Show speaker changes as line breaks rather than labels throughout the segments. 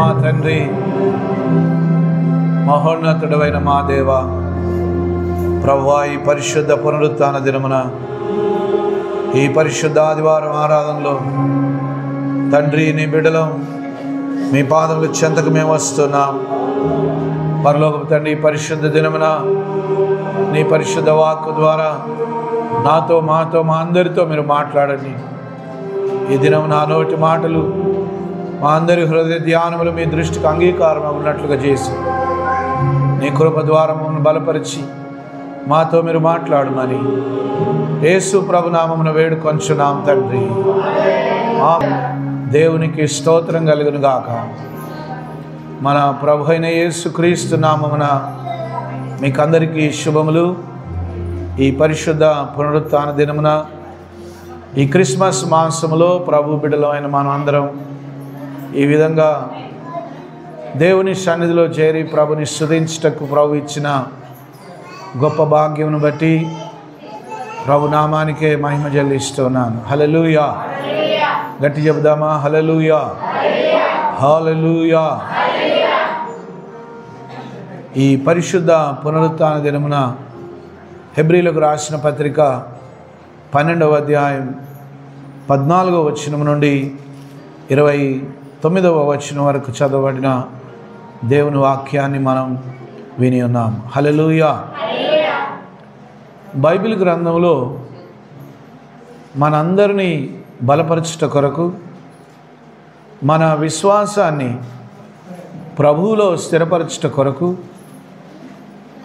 మా తండ్రి, మహోన్నతుడైన మా దేవ, ప్రభువా, ఈ పరిశుద్ధ పునరుత్థాన దినమున ఈ పరిశుద్ధ ఆదివారం ఆరాధనలో తండ్రి, నీ బిడ్డలం మీ పాదముల చెంతకు మేము వస్తున్నాం. పరలోకపు తండ్రి, ఈ పరిశుద్ధ దినమున నీ పరిశుద్ధ వాక్కు ద్వారా నాతో, మాతో, మా అందరితో మీరు మాట్లాడండి. ఈ దినం నా నోటి మాటలు మా అందరి హృదయ ధ్యానములు మీ దృష్టికి అంగీకారం ఉన్నట్లుగా చేసి నీ కృప ద్వారా మమ్మల్ని బలపరిచి మాతో మీరు మాట్లాడమని యేసు ప్రభు నామమున వేడుకొంచున్నాం తండ్రి. దేవునికి స్తోత్రం కలుగును గాక. మన ప్రభు అయిన యేసు క్రీస్తు నామమున మీకందరికీ శుభములు. ఈ పరిశుద్ధ పునరుత్థాన దినమున ఈ క్రిస్మస్ మాసములో ప్రభు బిడ్డలమైన మనం అందరం ఈ విధంగా దేవుని సన్నిధిలో చేరి ప్రభుని స్తుతించుటకు ప్రభు ఇచ్చిన గొప్ప భాగ్యమును బట్టి ప్రభు నామానికే మహిమ చెల్లిస్తున్నాను. హల్లెలూయా. గట్టి చెబుదామా? హల్లెలూయా, హల్లెలూయా. ఈ పరిశుద్ధ పునరుత్థాన దినమున హెబ్రీలకు రాసిన పత్రిక 12వ అధ్యాయం 14వ వచనం నుండి 29వ వచనం వరకు చదవబడిన దేవుని వాక్యాన్ని మనం విని ఉన్నాం. హల్లెలూయా. బైబిల్ గ్రంథంలో మనందరినీ బలపరచుట కొరకు, మన విశ్వాసాన్ని ప్రభువులో స్థిరపరచుట కొరకు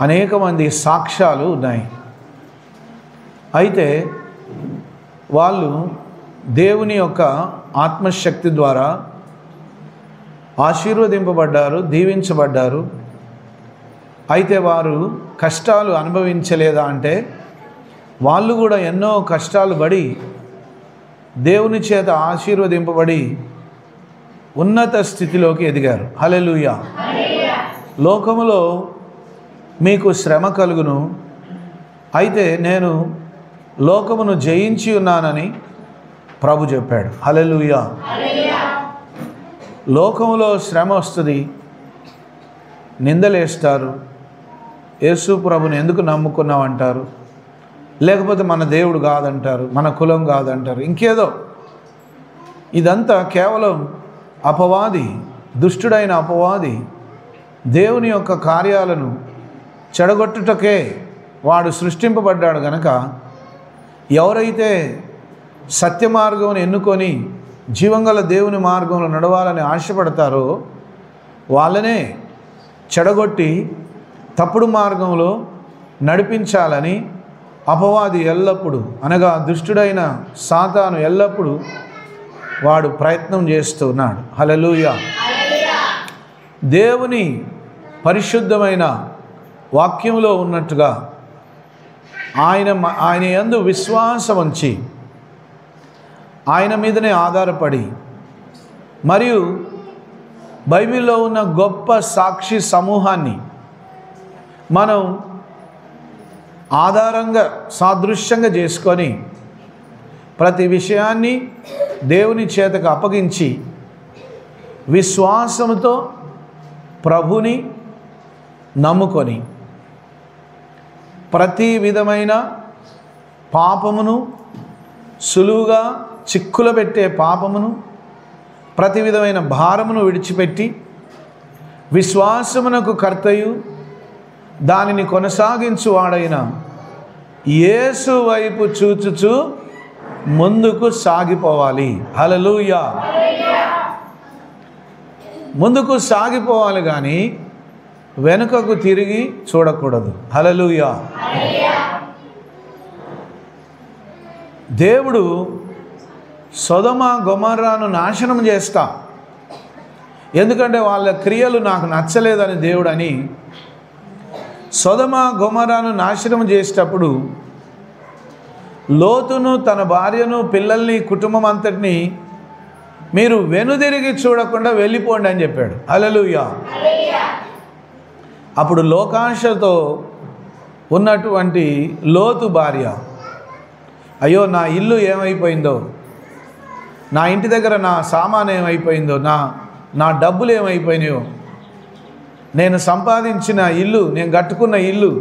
అనేక మంది సాక్ష్యాలు ఉన్నాయి. అయితే వాళ్ళు దేవుని యొక్క ఆత్మశక్తి ద్వారా ఆశీర్వదింపబడ్డారు, దీవించబడ్డారు. అయితే వారు కష్టాలు అనుభవించలేదా అంటే, వాళ్ళు కూడా ఎన్నో కష్టాలు పడి దేవుని చేత ఆశీర్వదింపబడి ఉన్నత స్థితిలోకి ఎదిగారు. హల్లెలూయా. లోకములో మీకు శ్రమ కలుగును, అయితే నేను లోకమును జయించి ఉన్నానని ప్రభు చెప్పాడు. హల్లెలూయా. లోకములో శ్రమ వస్తుంది, నిందలేస్తారు, యేసు ప్రభుని ఎందుకు నమ్ముకున్నామంటారు, లేకపోతే మన దేవుడు కాదంటారు, మన కులం కాదంటారు, ఇంకేదో. ఇదంతా కేవలం అపవాది, దుష్టుడైన అపవాది దేవుని యొక్క కార్యాలను చెడగొట్టుటకే వాడు సృష్టింపబడ్డాడు గనక, ఎవరైతే సత్య మార్గమును ఎన్నుకొని జీవంగల దేవుని మార్గంలో నడవాలని ఆశపడతారో వాళ్ళనే చెడగొట్టి తప్పుడు మార్గంలో నడిపించాలని అపవాది ఎల్లప్పుడూ, అనగా దుష్టుడైన సాతాను ఎల్లప్పుడూ వాడు ప్రయత్నం చేస్తున్నాడు. హల్లెలూయా. దేవుని పరిశుద్ధమైన వాక్యంలో ఉన్నట్టుగా ఆయన యందు విశ్వాసం ఉంచి ఆయన మీదనే ఆధారపడి, మరియు బైబిల్లో ఉన్న గొప్ప సాక్షి సమూహాన్ని మనం ఆధారంగా సాదృశ్యంగా చేసుకొని ప్రతి విషయాన్ని దేవుని చేతకు అప్పగించి విశ్వాసంతో ప్రభుని నమ్ముకొని ప్రతి విధమైన పాపమును, సులువుగా చిక్కుల పెట్టే పాపమును, ప్రతి విధమైన భారమును విడిచిపెట్టి విశ్వాసమునకు కర్తయు దానిని కొనసాగించువాడైన యేసు వైపు చూచుచూ ముందుకు సాగిపోవాలి. హల్లెలూయా. ముందుకు సాగిపోవాలి కానీ వెనుకకు తిరిగి చూడకూడదు. హల్లెలూయా. దేవుడు సొదొమ గొమొర్రాను నాశనం చేస్తా, ఎందుకంటే వాళ్ళ క్రియలు నాకు నచ్చలేదని దేవుడని సొదొమ గొమొర్రాను నాశనం చేసేటప్పుడు లోతును, తన భార్యను, పిల్లల్ని, కుటుంబం అంతటిని మీరు వెనుదిరిగి చూడకుండా వెళ్ళిపోండి అని చెప్పాడు. హల్లెలూయా. అప్పుడు లోకాంశతో ఉన్నటువంటి లోతు భార్య, అయ్యో నా ఇల్లు ఏమైపోయిందో, నా ఇంటి దగ్గర నా సామాను ఏమైపోయిందో, నా నా డబ్బులు ఏమైపోయినాయో, నేను సంపాదించిన ఇల్లు, నేను కట్టుకున్న ఇల్లు,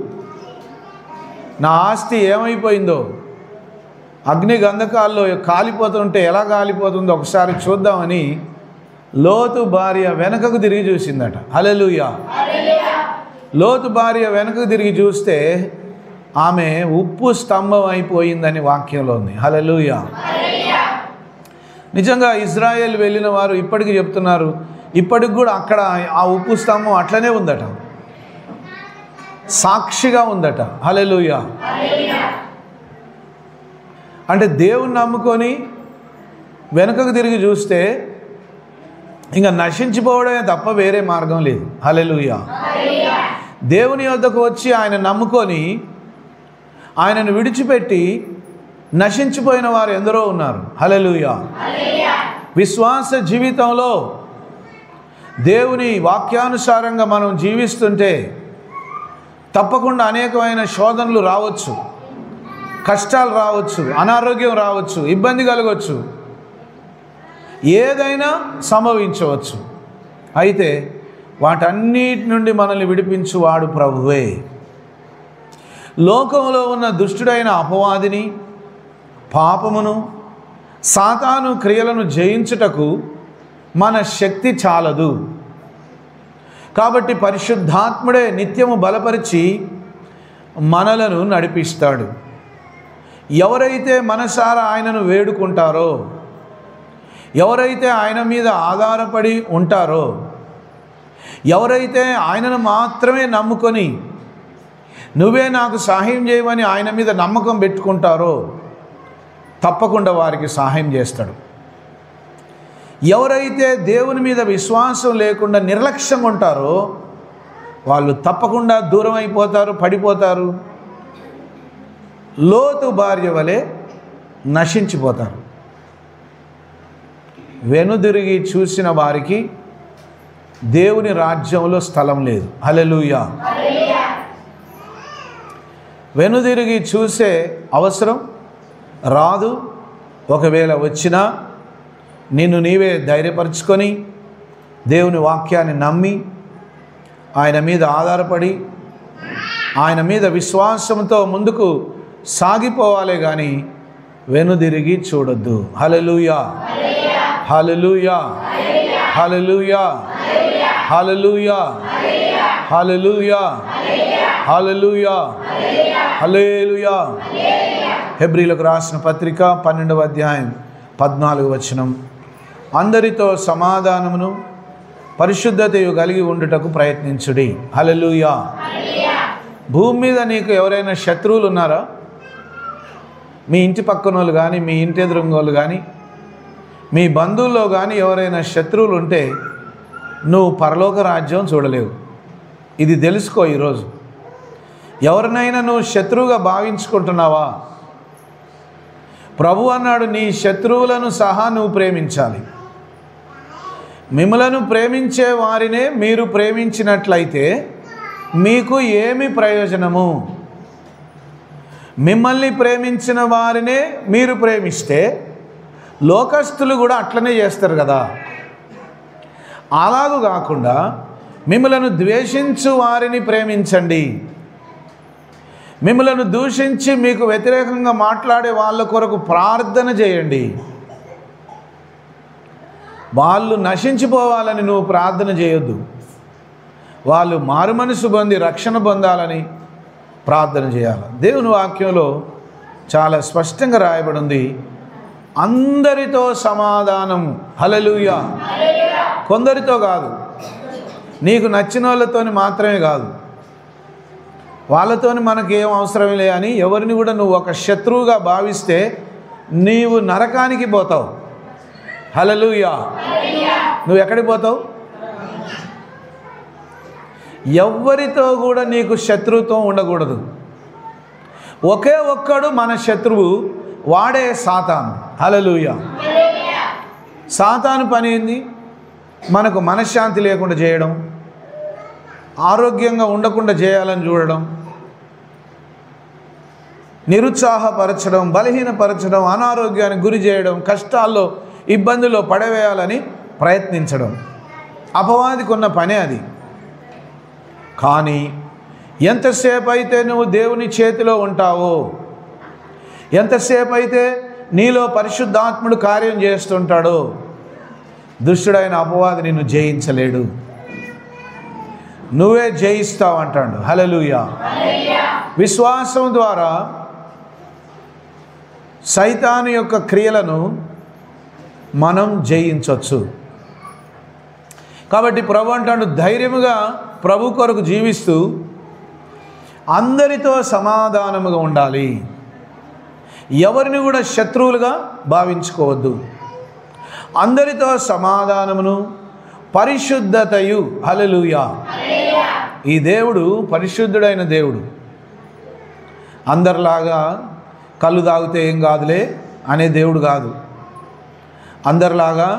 నా ఆస్తి ఏమైపోయిందో, అగ్ని గంధకాల్లో కాలిపోతుంటే ఎలా కాలిపోతుందో ఒకసారి చూద్దామని లోతు భార్య వెనకకు తిరిగి చూసిందట. హల్లెలూయా. లోతు భార్య వెనకకు తిరిగి చూస్తే ఆమె ఉప్పు స్తంభం అయిపోయిందని వాక్యంలో ఉంది. హల్లెలూయా. నిజంగా ఇజ్రాయెల్ వెళ్ళిన వారు ఇప్పటికీ చెప్తున్నారు, ఇప్పటికి కూడా అక్కడ ఆ ఉప్పు స్తంభం అట్లనే ఉందట, సాక్షిగా ఉందట. హల్లెలూయా. అంటే దేవుణ్ణి నమ్ముకొని వెనుకకు తిరిగి చూస్తే ఇంకా నశించిపోవడమే తప్ప వేరే మార్గం లేదు. హల్లెలూయా. దేవుని యొద్దకు వచ్చి ఆయన నమ్ముకొని ఆయనను విడిచిపెట్టి నశించిపోయిన వారు ఎందరో ఉన్నారు. హల్లెలూయా. విశ్వాస జీవితంలో దేవుని వాక్యానుసారంగా మనం జీవిస్తుంటే తప్పకుండా అనేకమైన శోధనలు రావచ్చు, కష్టాలు రావచ్చు, అనారోగ్యం రావచ్చు, ఇబ్బంది కలగవచ్చు, ఏదైనా సంభవించవచ్చు. అయితే వాటన్నిటి నుండి మనల్ని విడిపించువాడు ప్రభువే. లోకంలో ఉన్న దుష్టుడైన అపవాదిని, పాపమును, సాతాను క్రియలను జయించుటకు మన శక్తి చాలదు. కాబట్టి పరిశుద్ధాత్ముడే నిత్యము బలపరిచి మనలను నడిపిస్తాడు. ఎవరైతే మనసారా ఆయనను వేడుకుంటారో, ఎవరైతే ఆయన మీద ఆధారపడి ఉంటారో, ఎవరైతే ఆయనను మాత్రమే నమ్ముకొని నువ్వే నాకు సహాయం చేయమని ఆయన మీద నమ్మకం పెట్టుకుంటారో తప్పకుండా వారికి సహాయం చేస్తాడు. ఎవరైతే దేవుని మీద విశ్వాసం లేకుండా నిర్లక్ష్యంగా ఉంటారో వాళ్ళు తప్పకుండా దూరం అయిపోతారు, పడిపోతారు, లోతు భార్య వలె నశించిపోతారు. వెనుదిరిగి చూసిన వారికి దేవుని రాజ్యంలో స్థలం లేదు. హల్లెలూయా. వెనుదిరిగి చూసే అవసరం రాదు. ఒకవేళ వచ్చినా నిన్ను నీవే ధైర్యపరుచుకొని దేవుని వాక్యాన్ని నమ్మి ఆయన మీద ఆధారపడి ఆయన మీద విశ్వాసంతో ముందుకు సాగిపోవాలే కానీ వెనుదిరిగి చూడొద్దు. హల్లెలూయా. హల్లెలూయా. హల్లెలూయా. హల్లెలూయా. హల్లెలూయా. హల్లెలూయా. హల్లెలూయా. హెబ్రీలకు రాసిన పత్రిక 12వ అధ్యాయం 14వ వచనం. అందరితో సమాధానమును పరిశుద్ధతయు కలిగి ఉండుటకు ప్రయత్నించుడి. హల్లెలూయా. భూమి మీద నీకు ఎవరైనా శత్రువులు ఉన్నారా? మీ ఇంటి పక్కన వాళ్ళు కానీ, మీ ఇంటి ఎదురుంగోళ్ళు కానీ, మీ బంధువుల్లో కానీ ఎవరైనా శత్రువులు ఉంటే నువ్వు పరలోక రాజ్యం చూడలేవు. ఇది తెలుసుకో. ఈరోజు ఎవరినైనా నువ్వు శత్రువుగా భావించుకుంటున్నావా? ప్రభు అన్నాడు, నీ శత్రువులను సహా నువ్వు ప్రేమించాలి. మిమ్మలను ప్రేమించే వారినే మీరు ప్రేమించినట్లయితే మీకు ఏమి ప్రయోజనము? మిమ్మల్ని ప్రేమించిన వారినే మీరు ప్రేమిస్తే లోకస్తులు కూడా అట్లనే చేస్తారు కదా. అలాగూ కాకుండా మిమ్మలను ద్వేషించు వారిని ప్రేమించండి. మిమ్మలను దూషించి మీకు వ్యతిరేకంగా మాట్లాడే వాళ్ళ కొరకు ప్రార్థన చేయండి. వాళ్ళు నశించిపోవాలని నువ్వు ప్రార్థన చేయొద్దు. వాళ్ళు మారుమనసు పొంది రక్షణ పొందాలని ప్రార్థన చేయాలి. దేవుని వాక్యంలో చాలా స్పష్టంగా రాయబడి ఉంది, అందరితో సమాధానం. హల్లెలూయా. కొందరితో కాదు, నీకు నచ్చిన వాళ్ళతోని మాత్రమే కాదు. వాళ్ళతోని మనకేం అవసరం లే అని ఎవరిని కూడా నువ్వు ఒక శత్రువుగా భావిస్తే నీవు నరకానికి పోతావు. హల్లెలూయా. నువ్వు ఎక్కడికి పోతావు? ఎవ్వరితో కూడా నీకు శత్రుత్వం ఉండకూడదు. ఒకే ఒక్కడు మన శత్రువు, వాడే సాతాను. హల్లెలూయా. సాతాను పని ఏంది? మనకు మనశ్శాంతి లేకుండా చేయడం, ఆరోగ్యంగా ఉండకుండా చేయాలని చూడడం, నిరుత్సాహపరచడం, బలహీనపరచడం, అనారోగ్యానికి గురి చేయడం, కష్టాల్లో ఇబ్బందుల్లో పడవేయాలని ప్రయత్నించడం. అపవాదికి ఉన్న పనే అది. కానీ ఎంతసేపు అయితే నువ్వు దేవుని చేతిలో ఉంటావో, ఎంతసేపు అయితే నీలో పరిశుద్ధాత్ముడు కార్యం చేస్తుంటాడో, దుష్టుడైన అపవాది నిన్ను జయించలేడు. నువ్వే జయిస్తావు అంటాడు. హల్లెలూయా. విశ్వాసం ద్వారా సైతాను యొక్క క్రియలను మనం జయించవచ్చు. కాబట్టి ప్రభు అంటాడు, ధైర్యముగా ప్రభు కొరకు జీవిస్తూ అందరితో సమాధానముగా ఉండాలి. ఎవరిని కూడా శత్రువులుగా భావించుకోవద్దు. అందరితో సమాధానమును పరిశుద్ధతయు. హల్లెలూయా. ఈ దేవుడు పరిశుద్ధుడైన దేవుడు. అందరిలాగా కళ్ళు తాగితే ఏం కాదులే అనే దేవుడు కాదు. అందరిలాగా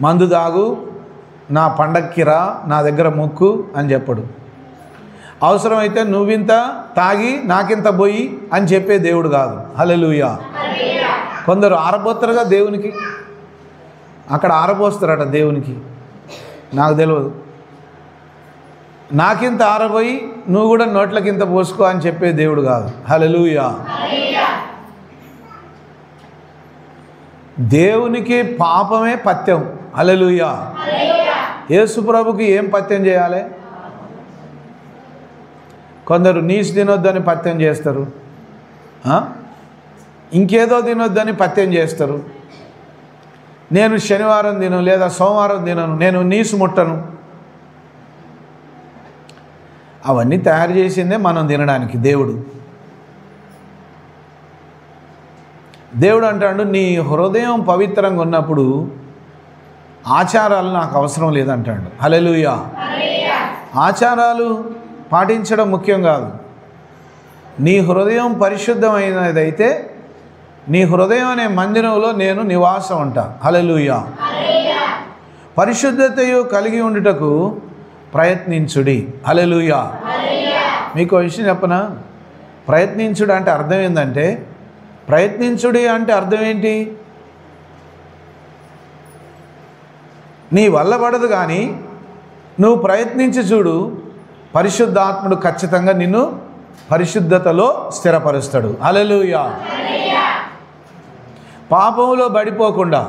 మందు తాగు, నా పండక్కి రా, నా దగ్గర మొక్కు అని చెప్పడు. అవసరమైతే నువ్వింత తాగి నాకింత పోయి అని చెప్పే దేవుడు కాదు. హల్లెలూయా. కొందరు ఆరబోతారుగా దేవునికి, అక్కడ ఆరబోస్తారట దేవునికి, నాకు తెలియదు. నాకింత ఆరబోయి నువ్వు కూడా నోట్లకింత పోసుకో అని చెప్పే దేవుడు కాదు. హల్లెలూయా. దేవునికి పాపమే పథ్యం. హల్లెలూయా. యేసు ప్రభుకి ఏం పథ్యం చేయాలి? కొందరు నీసు తినొద్దని పథ్యం చేస్తారు, ఇంకేదో తినొద్దని పథ్యం చేస్తారు. నేను శనివారం తిను లేదా సోమవారం తినను, నేను నీసు ముట్టను. అవన్నీ తయారు చేసిందే మనం తినడానికి దేవుడు. దేవుడు అంటాడు, నీ హృదయం పవిత్రంగా ఉన్నప్పుడు ఆచారాలు నాకు అవసరం లేదంటాడు. హల్లెలూయా. ఆచారాలు పాటించడం ముఖ్యం కాదు. నీ హృదయం పరిశుద్ధమైనదైతే నీ హృదయం అనే మందిరంలో నేను నివాసం ఉంటా. హల్లెలూయా. పరిశుద్ధతయు కలిగి ఉండుటకు ప్రయత్నించుడి. హల్లెలూయా. మీకు విషయం చెప్పనా? ప్రయత్నించుడు అంటే అర్థం ఏంటంటే, ప్రయత్నించుడి అంటే అర్థం ఏంటి? నీ వల్ల పడదు కానీ నువ్వు ప్రయత్నించి చూడు, పరిశుద్ధాత్ముడు ఖచ్చితంగా నిన్ను పరిశుద్ధతలో స్థిరపరుస్తాడు. హల్లెలూయా. పాపంలో పడిపోకుండా,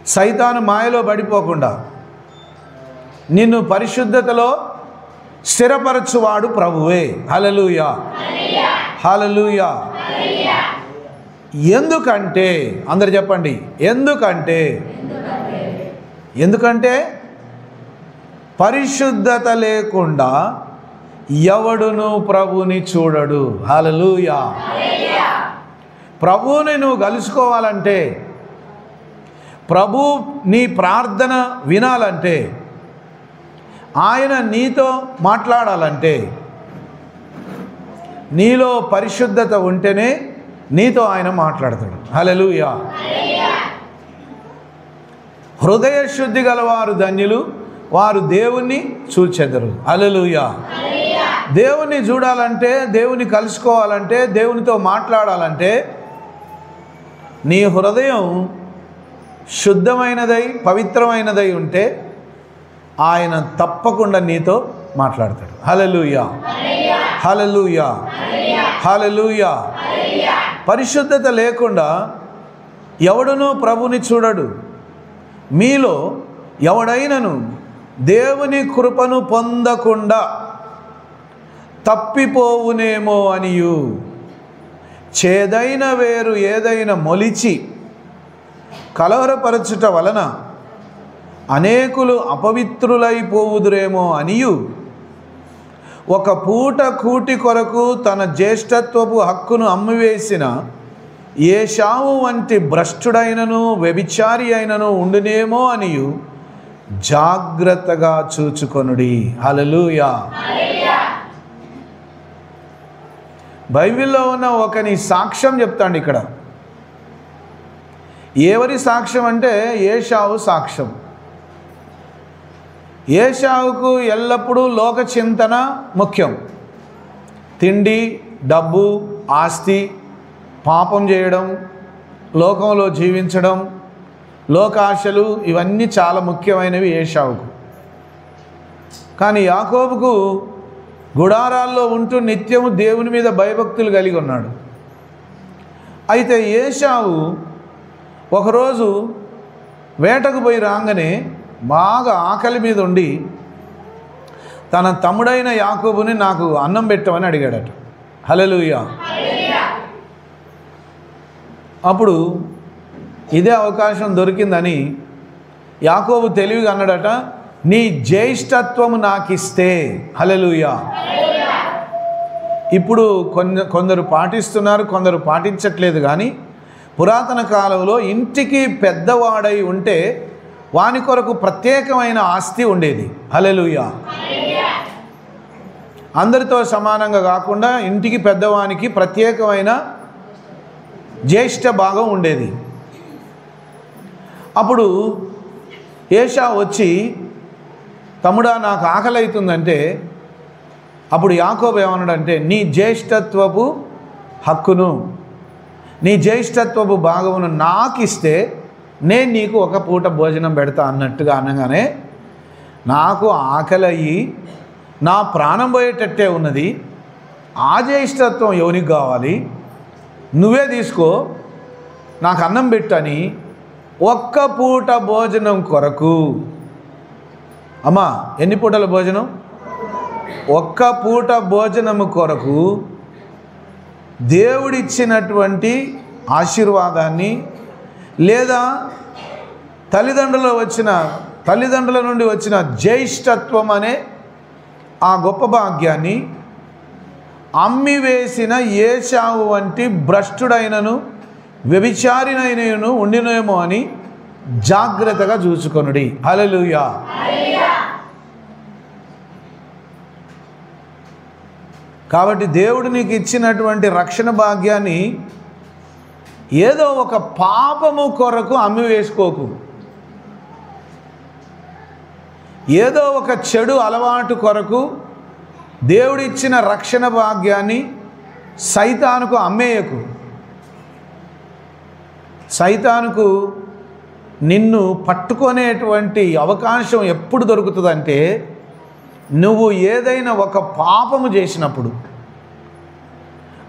సైతాను మాయలో పడిపోకుండా నిన్ను పరిశుద్ధతలో స్థిరపరచువాడు ప్రభువే. హల్లెలూయా. హల్లెలూయా. ఎందుకంటే, అందరు చెప్పండి, ఎందుకంటే పరిశుద్ధత లేకుండా ఎవడును ప్రభుని చూడడు. హల్లెలూయా. ప్రభువుని నువ్వు కలుసుకోవాలంటే, ప్రభు నీ ప్రార్థన వినాలంటే, ఆయన నీతో మాట్లాడాలంటే, నీలో పరిశుద్ధత ఉంటేనే నీతో ఆయన మాట్లాడతాడు. హల్లెలూయా. హృదయ శుద్ధి గలవారు ధన్యులు, వారు దేవుణ్ణి చూచెదరు. హల్లెలూయా. దేవుణ్ణి చూడాలంటే, దేవుని కలుసుకోవాలంటే, దేవునితో మాట్లాడాలంటే నీ హృదయం శుద్ధమైనదై పవిత్రమైనదై ఉంటే ఆయన తప్పకుండా నీతో మాట్లాడతాడు. హల్లెలూయా. హల్లెలూయా. హల్లెలూయా. పరిశుద్ధత లేకుండా ఎవడునూ ప్రభుని చూడడు. మీలో ఎవడైనను దేవుని కృపను పొందకుండా తప్పిపోవునేమో అనియు చేదైన వేరు ఏదైనా మొలిచి కలవరపరచుట వలన అనేకులు అపవిత్రులైపోవుదురేమో అనియు ఒక పూట కూటి కొరకు తన జ్యేష్ఠత్వపు హక్కును అమ్మివేసిన ఏశావు వంటి భ్రష్టుడైనను వ్యభిచారి అయినను ఉండునేమో అనియు జాగ్రత్తగా చూచుకొనుడి. హల్లెలూయా. బైబిల్లో ఉన్న ఒకని సాక్ష్యం చెప్తాండి ఇక్కడ. ఎవరి సాక్ష్యం అంటే ఏశావు సాక్ష్యం. ఏశావుకు ఎల్లప్పుడూ లోక చింతన ముఖ్యం. తిండి, డబ్బు, ఆస్తి, పాపం చేయడం, లోకంలో జీవించడం, లోకాశలు ఇవన్నీ చాలా ముఖ్యమైనవి ఏశావుకు. కానీ యాకోబుకు గుడారాల్లో ఉంటూ నిత్యము దేవుని మీద భయభక్తులు కలిగి ఉన్నాడు. అయితే ఏశావు ఒకరోజు వేటకు పోయి రాగానే బాగా ఆకలి మీద ఉండి తన తమ్ముడైన యాకోబుని నాకు అన్నం పెట్టమని అడిగాడట. హల్లెలూయా. అప్పుడు ఇదే అవకాశం దొరికిందని యాకోబు తెలివిగా అన్నాడట, నీ జ్యేష్ఠత్వము నాకిస్తే. హల్లెలూయా. ఇప్పుడు కొందరు పాటిస్తున్నారు, కొందరు పాటించట్లేదు. కానీ పురాతన కాలంలో ఇంటికి పెద్దవాడై ఉంటే వాని కొరకు ప్రత్యేకమైన ఆస్తి ఉండేది. హల్లెలూయా. అందరితో సమానంగా కాకుండా ఇంటికి పెద్దవానికి ప్రత్యేకమైన జ్యేష్ఠ భాగం ఉండేది. అప్పుడు ఏశావు వచ్చి, తమ్ముడా నాకు ఆకలి అవుతుందంటే, అప్పుడు యాకోబు ఏమన్నాడంటే, నీ జ్యేష్ఠత్వపు హక్కును, నీ జ్యేష్ఠత్వపు భాగమును నాకు ఇస్తే నేను నీకు ఒక పూట భోజనం పెడతా అన్నట్టుగా అనగానే నాకు ఆకలి అయ్యి నా ప్రాణం పోయేటట్టే ఉన్నది. ఆ జ్యేష్ఠత్వం ఎవరికి కావాలి? నువ్వే తీసుకో, నాకు అన్నం పెట్టని ఒక్క పూట భోజనం కొరకు. అమ్మా, ఎన్ని పూటల భోజనం? ఒక్క పూట భోజనము కొరకు దేవుడిచ్చినటువంటి ఆశీర్వాదాన్ని లేదా తల్లిదండ్రుల నుండి వచ్చిన జ్యేష్ఠత్వం అనే ఆ గొప్ప భాగ్యాన్ని అమ్మివేసిన ఏశావు వంటి భ్రష్టుడైనను వ్యభిచారినైనను ఉండినేమో అని జాగ్రత్తగా చూసుకొనుడి. హల్లెలూయా. కాబట్టి దేవుడు నీకు ఇచ్చినటువంటి రక్షణ భాగ్యాన్ని ఏదో ఒక పాపము కొరకు అమ్మివేసుకోకు. ఏదో ఒక చెడు అలవాటు కొరకు దేవుడిచ్చిన రక్షణ భాగ్యాన్ని సైతానుకు అమ్మేయకు. సైతానుకు నిన్ను పట్టుకునేటువంటి అవకాశం ఎప్పుడు దొరుకుతుందంటే, నువ్వు ఏదైనా ఒక పాపము చేసినప్పుడు.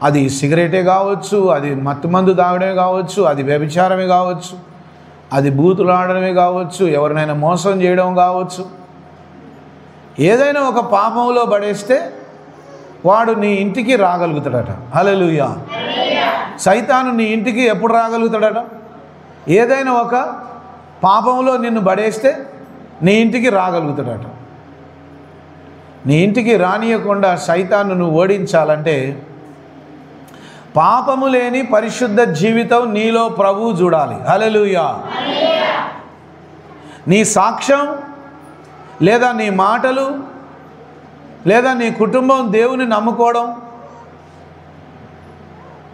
అది సిగరెటే కావచ్చు, అది మత్తుమందు తాగడమే కావచ్చు, అది వ్యభిచారమే కావచ్చు, అది బూతులు ఆడడమే కావచ్చు, ఎవరినైనా మోసం చేయడం కావచ్చు. ఏదైనా ఒక పాపంలో పడేస్తే వాడు నీ ఇంటికి రాగలుగుతాడట. హల్లెలూయా. సైతాను నీ ఇంటికి ఎప్పుడు రాగలుగుతాడట? ఏదైనా ఒక పాపంలో నిన్ను పడేస్తే నీ ఇంటికి రాగలుగుతాడట. నీ ఇంటికి రానియకుండా సైతాను నువ్వు ఓడించాలంటే పాపము లేని పరిశుద్ధ జీవితం నీలో ప్రభువు చూడాలి. హల్లెలూయా. నీ సాక్ష్యం లేదా నీ మాటలు లేదా నీ కుటుంబం దేవుని నమ్ముకోవడం,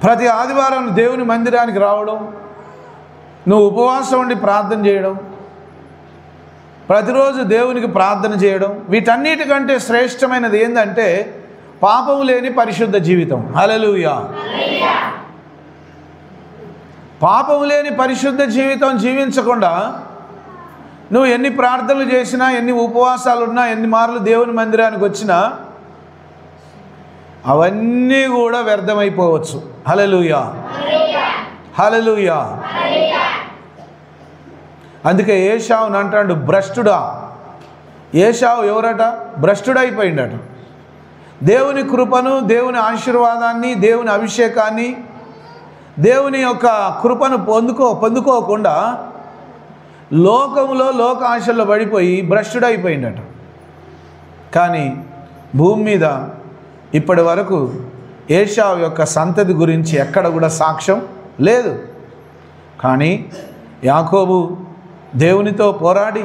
ప్రతి ఆదివారం దేవుని మందిరానికి రావడం, నువ్వు ఉపవాసం ఉండి ప్రార్థన చేయడం, ప్రతిరోజు దేవునికి ప్రార్థన చేయడం, వీటన్నిటికంటే శ్రేష్టమైనది ఏంటంటే పాపము లేని పరిశుద్ధ జీవితం. హల్లెలూయా. పాపము లేని పరిశుద్ధ జీవితం జీవించకుండా నువ్వు ఎన్ని ప్రార్థనలు చేసినా, ఎన్ని ఉపవాసాలు ఉన్నా, ఎన్ని మార్లు దేవుని మందిరానికి వచ్చినా అవన్నీ కూడా వ్యర్థమైపోవచ్చు. హల్లెలూయా. హల్లెలూయా. అందుకే ఏశావుని అంటాడు భ్రష్టుడా. ఏశావు ఎవరట? భ్రష్టుడైపోయిందట. దేవుని కృపను, దేవుని ఆశీర్వాదాన్ని, దేవుని అభిషేకాన్ని, దేవుని యొక్క కృపను పొందుకోకుండా లోకంలో లోక ఆశల్లో పడిపోయి భ్రష్టుడైపోయిందట. కానీ భూమి మీద ఇప్పటి వరకు ఏశావు యొక్క సంతతి గురించి ఎక్కడ కూడా సాక్ష్యం లేదు. కానీ యాకోబు దేవునితో పోరాడి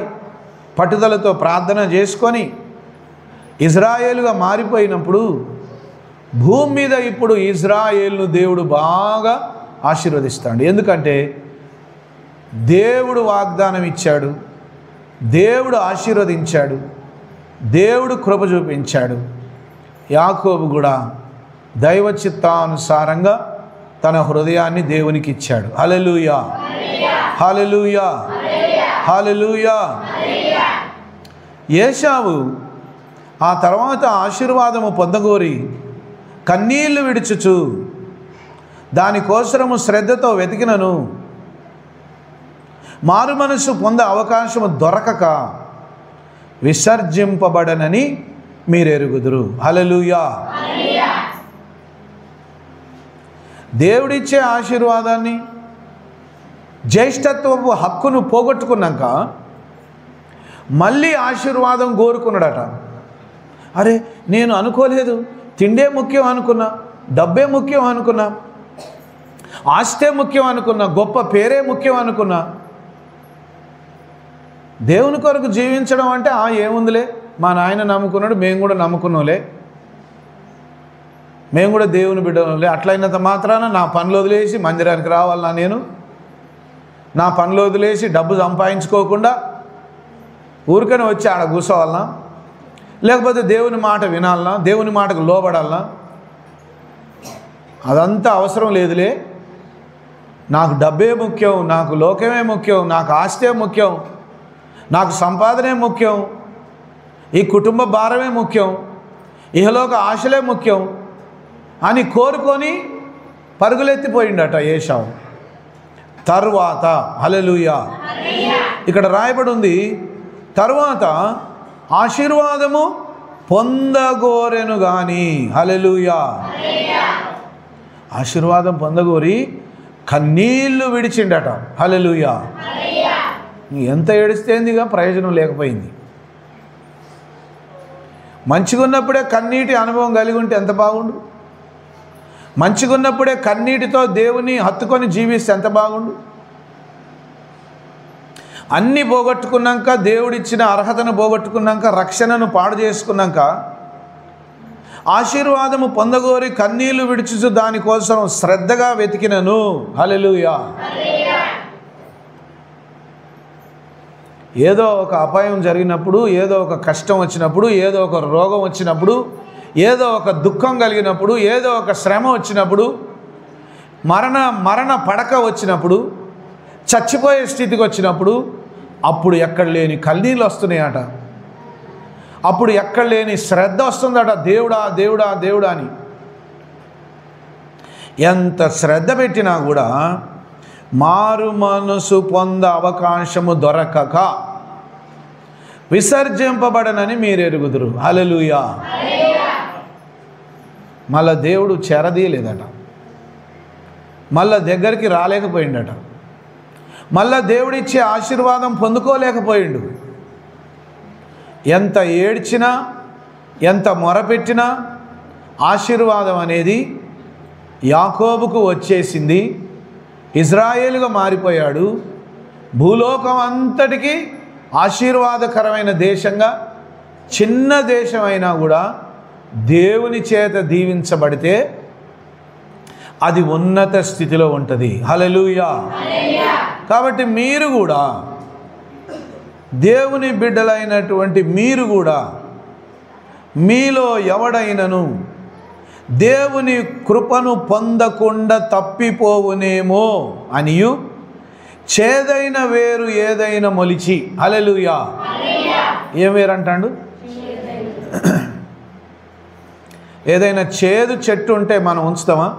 పట్టుదలతో ప్రార్థన చేసుకొని ఇజ్రాయేలుగా మారిపోయినప్పుడు భూమి మీద ఇప్పుడు ఇజ్రాయేలును దేవుడు బాగా ఆశీర్వదిస్తాడు. ఎందుకంటే దేవుడు వాగ్దానం ఇచ్చాడు, దేవుడు ఆశీర్వదించాడు, దేవుడు కృప చూపించాడు. యాకోబు కూడా దైవ చిత్తానుసారంగా తన హృదయాన్ని దేవునికి ఇచ్చాడు. హల్లెలూయా. హల్లెలూయా, హల్లెలూయా. ఏశావు ఆ తర్వాత ఆశీర్వాదము పొందగోరి కన్నీళ్లు విడుచుచు దానికోసరము శ్రద్ధతో వెతికినను మారు మనసు పొంద అవకాశము దొరకక విసర్జింపబడనని మీరెరుగుదురు. హల్లెలూయా. దేవుడిచ్చే ఆశీర్వాదాన్ని, జ్యేష్ఠత్వపు హక్కును పోగొట్టుకున్నాక మళ్ళీ ఆశీర్వాదం కోరుకున్నాడట. అరే, నేను అనుకోలేదు, తిండే ముఖ్యం అనుకున్నా, డబ్బే ముఖ్యం అనుకున్నా, ఆస్తే ముఖ్యం అనుకున్నా, గొప్ప పేరే ముఖ్యం అనుకున్నా. దేవుని కొరకు జీవించడం అంటే ఏముందిలే, మా నాయన నమ్ముకున్నాడు, మేము కూడా నమ్ముకున్నాంలే, మేము కూడా దేవుని బిడ్డలే, అట్లయినంత మాత్రాన నా పనులు వదిలేసి మందిరానికి రావాలన్నా, నేను నా పనులు వదిలేసి డబ్బు సంపాదించుకోకుండా ఊరికనే వచ్చి ఆడ కూర్చోవాలన్నా, లేకపోతే దేవుని మాట వినాలన్నా, దేవుని మాటకు లోబడాలన్నా? అదంతా అవసరం లేదులే, నాకు డబ్బే ముఖ్యం, నాకు లోకమే ముఖ్యం, నాకు ఆస్తే ముఖ్యం, నాకు సంపాదనే ముఖ్యం, ఈ కుటుంబ భారమే ముఖ్యం, ఇహలోక ఆశలే ముఖ్యం అని కోరుకొని పరుగులెత్తిపోయిండట ఏశావు. తరువాత హల్లెలూయా, ఇక్కడ రాయబడి ఉంది, తరువాత ఆశీర్వాదము పొందగోరెను గాని. హల్లెలూయా. ఆశీర్వాదం పొందగోరి కన్నీళ్లు విడిచిండట. హల్లెలూయా. ఎంత ఏడిస్తేందిగా ప్రయోజనం లేకపోయింది. మంచిగా ఉన్నప్పుడే కన్నీటి అనుభవం కలిగి ఉంటే ఎంత బాగుండు. మంచిగా ఉన్నప్పుడే కన్నీటితో దేవుని హత్తుకొని జీవిస్తే ఎంత బాగుండు. అన్నీ పోగొట్టుకున్నాక, దేవుడిచ్చిన అర్హతను పోగొట్టుకున్నాక, రక్షణను పాడు చేసుకున్నాక, ఆశీర్వాదము పొందగోరి కన్నీళ్లు విడిచుచు దానికోసం శ్రద్ధగా వెతికినను. హల్లెలూయా. ఏదో ఒక అపాయం జరిగినప్పుడు, ఏదో ఒక కష్టం వచ్చినప్పుడు, ఏదో ఒక రోగం వచ్చినప్పుడు, ఏదో ఒక దుఃఖం కలిగినప్పుడు, ఏదో ఒక శ్రమ వచ్చినప్పుడు, మరణ పడక వచ్చినప్పుడు, చచ్చిపోయే స్థితికి వచ్చినప్పుడు, అప్పుడు ఎక్కడ లేని కన్నీళ్ళు వస్తున్నాయట. అప్పుడు ఎక్కడ లేని శ్రద్ధ వస్తుందట. దేవుడా దేవుడా దేవుడా అని ఎంత శ్రద్ధ పెట్టినా కూడా మారు మనసు పొంద అవకాశము దొరకక విసర్జింపబడనని మీరెరుగుదురు. హల్లెలూయా. మళ్ళా దేవుడు చెరదీయలేదట, మళ్ళా దగ్గరికి రాలేకపోయిండట, మళ్ళా దేవుడిచ్చే ఆశీర్వాదం పొందుకోలేకపోయిండు. ఎంత ఏడ్చినా, ఎంత మొరపెట్టినా ఆశీర్వాదం అనేది యాకోబుకు వచ్చేసింది. ఇజ్రాయేలుగా మారిపోయాడు. భూలోకం అంతటికీ ఆశీర్వాదకరమైన దేశంగా, చిన్న దేశమైనా కూడా దేవుని చేత దీవించబడితే అది ఉన్నత స్థితిలో ఉంటుంది. హల్లెలూయా. కాబట్టి మీరు కూడా, దేవుని బిడ్డలైనటువంటి మీరు కూడా, మీలో ఎవడైనను దేవుని కృపను పొందకుండా తప్పిపోవునేమో అనియు చేదైన వేరు ఏదైనా మొలిచి. హల్లెలూయా. ఏం వేరు అంటాడు? ఏదైనా చేదు చెట్టు ఉంటే మనం ఉంచుతామా?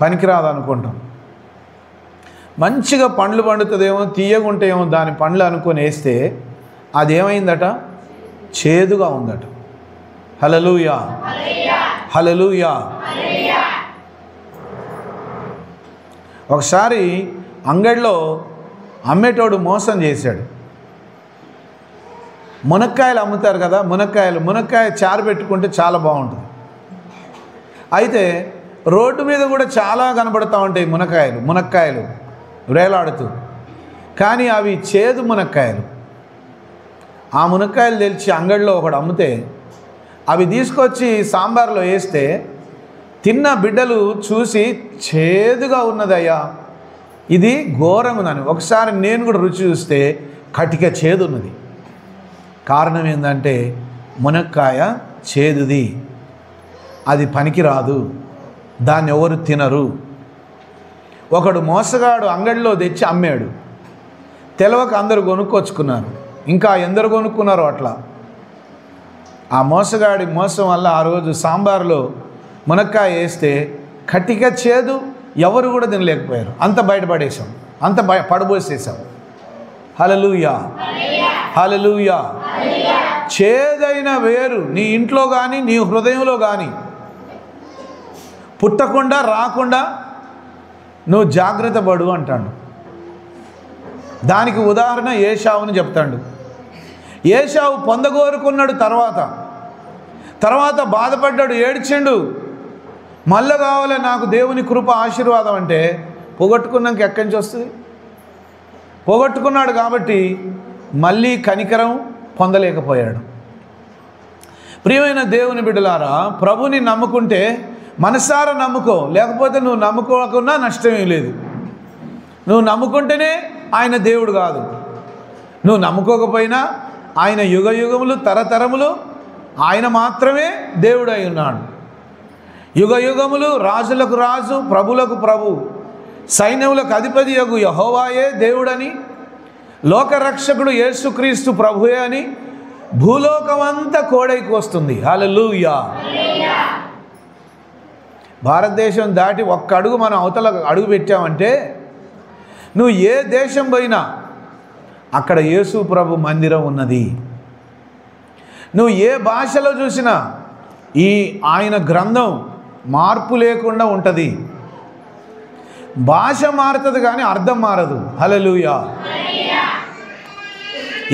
పనికిరాదు అనుకుంటాం. మంచిగా పండ్లు పండుతుందేమో, తీయగుంటేమో దాని పండ్లు అనుకొని వేస్తే అదేమైందట? చేదుగా ఉందట. హల్లెలూయా, హల్లెలూయా. ఒకసారి అంగడిలో అమ్మేటోడు మోసం చేశాడు. మునక్కాయలు అమ్ముతారు కదా, మునక్కాయ చారు పెట్టుకుంటే చాలా బాగుంటుంది. అయితే రోడ్డు మీద కూడా చాలా కనబడుతూ ఉంటాయి మునక్కాయలు వేలాడుతూ, కానీ అవి చేదు మునక్కాయలు. ఆ మునక్కాయలు తెలిసి అంగడిలో ఒకడు అమ్మితే అవి తీసుకొచ్చి సాంబార్లో వేస్తే తిన్న బిడ్డలు చూసి, చేదుగా ఉన్నదయ్యా, ఇది ఘోరంగా ఉందని. ఒకసారి నేను కూడా రుచి చూస్తే కటిక చేదు ఉన్నది. కారణం ఏంటంటే మునక్కాయ చేదుది, అది పనికిరాదు, దాన్ని ఎవరు తినరు. ఒకడు మోసగాడు అంగడిలో తెచ్చి అమ్మాడు. తెలవక అందరూ కొనుక్కొచ్చుకున్నారు. ఇంకా ఎందరు కొనుక్కున్నారో అట్లా. ఆ మోసగాడి మోసం వల్ల ఆ రోజు సాంబార్లో మునక్కాయ వేస్తే కటిక చేదు, ఎవరు కూడా తినలేకపోయారు. అంత బయటపడేసాం, అంత పడబోసేసాం. హల్లెలూయా, హల్లెలూయా. చేదైన వేరు నీ ఇంట్లో కానీ నీ హృదయంలో కానీ పుట్టకుండా రాకుండా నువ్వు జాగ్రత్త పడు అంటాడు. దానికి ఉదాహరణ ఏశావుని చెప్తాడు. ఏశావు పొందగోరుకున్నాడు, తర్వాత బాధపడ్డాడు, ఏడ్చిండు. మళ్ళీ కావాలి నాకు దేవుని కృప ఆశీర్వాదం అంటే పోగొట్టుకున్నాక ఎక్కడి నుంచి వస్తుంది? పోగొట్టుకున్నాడు కాబట్టి మళ్ళీ కనికరం పొందలేకపోయాడు. ప్రియమైన దేవుని బిడ్డలారా, ప్రభుని నమ్ముకుంటే మనసారా నమ్ముకో, లేకపోతే నువ్వు నమ్ముకోకుండా నష్టమేం లేదు. నువ్వు నమ్ముకుంటేనే ఆయన దేవుడు కాదు. నువ్వు నమ్ముకోకపోయినా ఆయన యుగయుగములు తరతరములు ఆయన మాత్రమే దేవుడై ఉన్నాడు. యుగయుగములు రాజులకు రాజు, ప్రభులకు ప్రభు, సైన్యములకు అధిపతి యగు యెహోవాయే దేవుడని, లోకరక్షకుడు యేసుక్రీస్తు ప్రభువే అని భూలోకమంతా కోడైకి వస్తుంది. హల్లెలూయా. భారతదేశం దాటి ఒక్క అడుగు మనం అవతల అడుగు పెట్టామంటే నువ్వు ఏ దేశం పోయినా అక్కడ యేసు ప్రభు మందిరం ఉన్నది. నువ్వు ఏ భాషలో చూసినా ఈ ఆయన గ్రంథం మార్పు లేకుండా ఉంటుంది. భాష మారుతుంది కానీ అర్థం మారదు. హల్లెలూయా.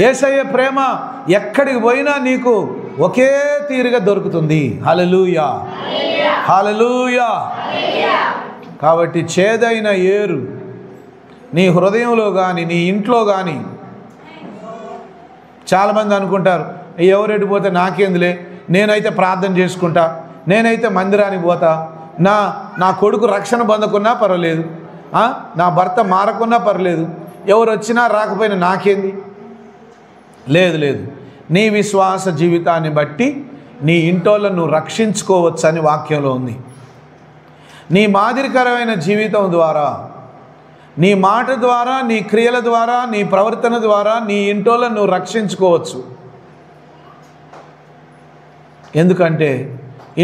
యేసయ్య ప్రేమ ఎక్కడికి పోయినా నీకు ఒకే తీరుగా దొరుకుతుంది. హల్లెలూయా, హల్లెలూయా. కాబట్టి చేదైన ఏరు నీ హృదయంలో కానీ నీ ఇంట్లో కానీ, చాలామంది అనుకుంటారు ఎవరెటు పోతే నాకేందులే, నేనైతే ప్రార్థన చేసుకుంటా, నేనైతే మందిరానికి పోతా, నా కొడుకు రక్షణ పొందకున్నా పర్వాలేదు, నా భర్త మారకున్నా పర్లేదు, ఎవరు వచ్చినా రాకపోయినా నాకేంది. లేదు లేదు, నీ విశ్వాస జీవితాన్ని బట్టి నీ ఇంటోళ్ళను నువ్వు రక్షించుకోవచ్చు అని వాక్యంలో ఉంది. నీ మాదిరికరమైన జీవితం ద్వారా, నీ మాట ద్వారా, నీ క్రియల ద్వారా, నీ ప్రవర్తన ద్వారా నీ ఇంటోళ్ళను నువ్వు రక్షించుకోవచ్చు. ఎందుకంటే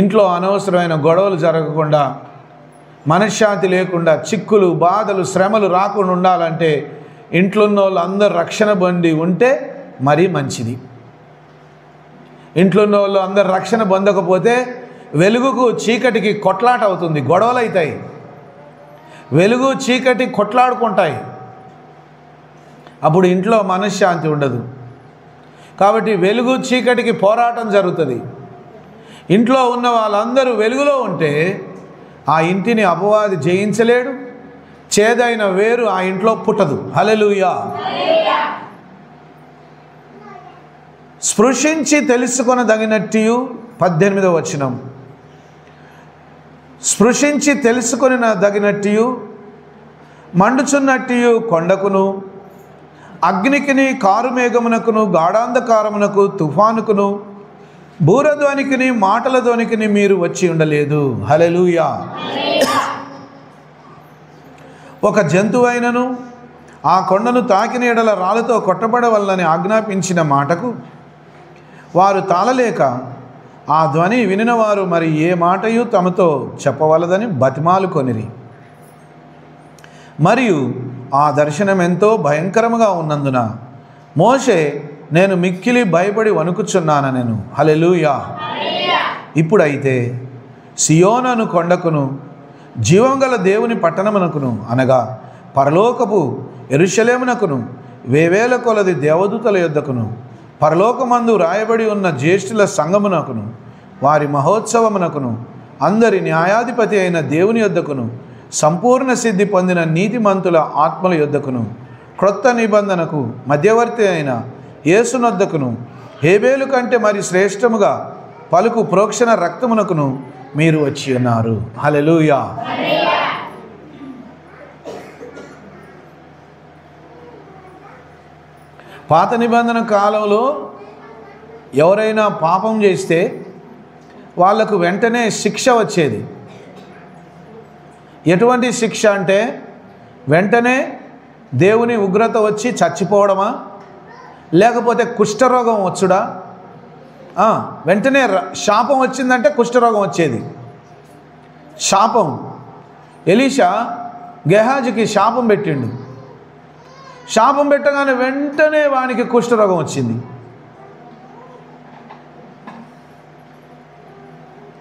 ఇంట్లో అనవసరమైన గొడవలు జరగకుండా, మనశ్శాంతి లేకుండా, చిక్కులు బాధలు శ్రమలు రాకుండా ఉండాలంటే ఇంట్లో ఉన్న వాళ్ళు అందరూ రక్షణ పొంది ఉంటే మరీ మంచిది. ఇంట్లో ఉన్న వాళ్ళు అందరు రక్షణ పొందకపోతే వెలుగుకు చీకటికి కొట్లాట అవుతుంది, గొడవలు అవుతాయి. వెలుగు చీకటి కొట్లాడుకుంటాయి, అప్పుడు ఇంట్లో మనశ్శాంతి ఉండదు. కాబట్టి వెలుగు చీకటికి పోరాటం జరుగుతుంది. ఇంట్లో ఉన్న వాళ్ళందరూ వెలుగులో ఉంటే ఆ ఇంటిని అపవాది జయించలేడు, చేదైన వేరు ఆ ఇంట్లో పుట్టదు. హల్లెలూయా. స్పృశించి తెలుసుకొనదగినట్టు 18వ వచనం. స్పృశించి తెలుసుకొనదగినట్టు మండుచున్నట్టు కొండకును, అగ్నికిని, కారుమేఘమునకును, గాఢాంధకారమునకు, తుఫానుకును, బూరధ్వనికిని, మాటల ధ్వనికిని మీరు వచ్చి ఉండలేదు. హల్లెలూయా. ఒక జంతువైనను ఆ కొండను తాకిన ఎడల రాళ్ళతో కొట్టబడవలనని ఆజ్ఞాపించిన మాటకు వారు తాళలేక ఆ ధ్వని వినినవారు మరి ఏ మాటయు తమతో చెప్పవలదని బతిమాలు కొనిరి. మరియు ఆ దర్శనం ఎంతో భయంకరముగా ఉన్నందున మోషే నేను మిక్కిలి భయపడి వణుకుచున్నానెను. హల్లెలూయా. ఇప్పుడైతే సియోనను కొండకును, జీవంగల దేవుని పట్టణమునకును, అనగా పరలోకపు యెరూషలేమునకును, వేవేల కొలది దేవదూతల యొద్దకును, పరలోకమందు రాయబడి ఉన్న జ్యేష్ఠుల సంగమునకును, వారి మహోత్సవమునకును, అందరి న్యాయాధిపతి అయిన దేవుని యొద్దకును, సంపూర్ణ సిద్ధి పొందిన నీతిమంతుల ఆత్మల యొద్దకును, క్రొత్త నిబంధనకు మధ్యవర్తి అయిన యేసునొద్దకును, హేబేలు కంటే మరి శ్రేష్టముగా పలుకు ప్రోక్షణ రక్తమునకును మీరు వచ్చి ఉన్నారు. హల్లెలూయా. పాత నిబంధన కాలంలో ఎవరైనా పాపం చేస్తే వాళ్లకు వెంటనే శిక్ష వచ్చేది. ఎటువంటి శిక్ష అంటే వెంటనే దేవుని ఉగ్రత వచ్చి చచ్చిపోవడమా, లేకపోతే కుష్ఠరోగం వచ్చుడా? వెంటనే శాపం వచ్చిందంటే కుష్ఠరోగం వచ్చేది. శాపం. ఎలీషా గెహాజీకి శాపం పెట్టిండు. శాపం పెట్టగానే వెంటనే వానికి కుష్ఠరోగం వచ్చింది.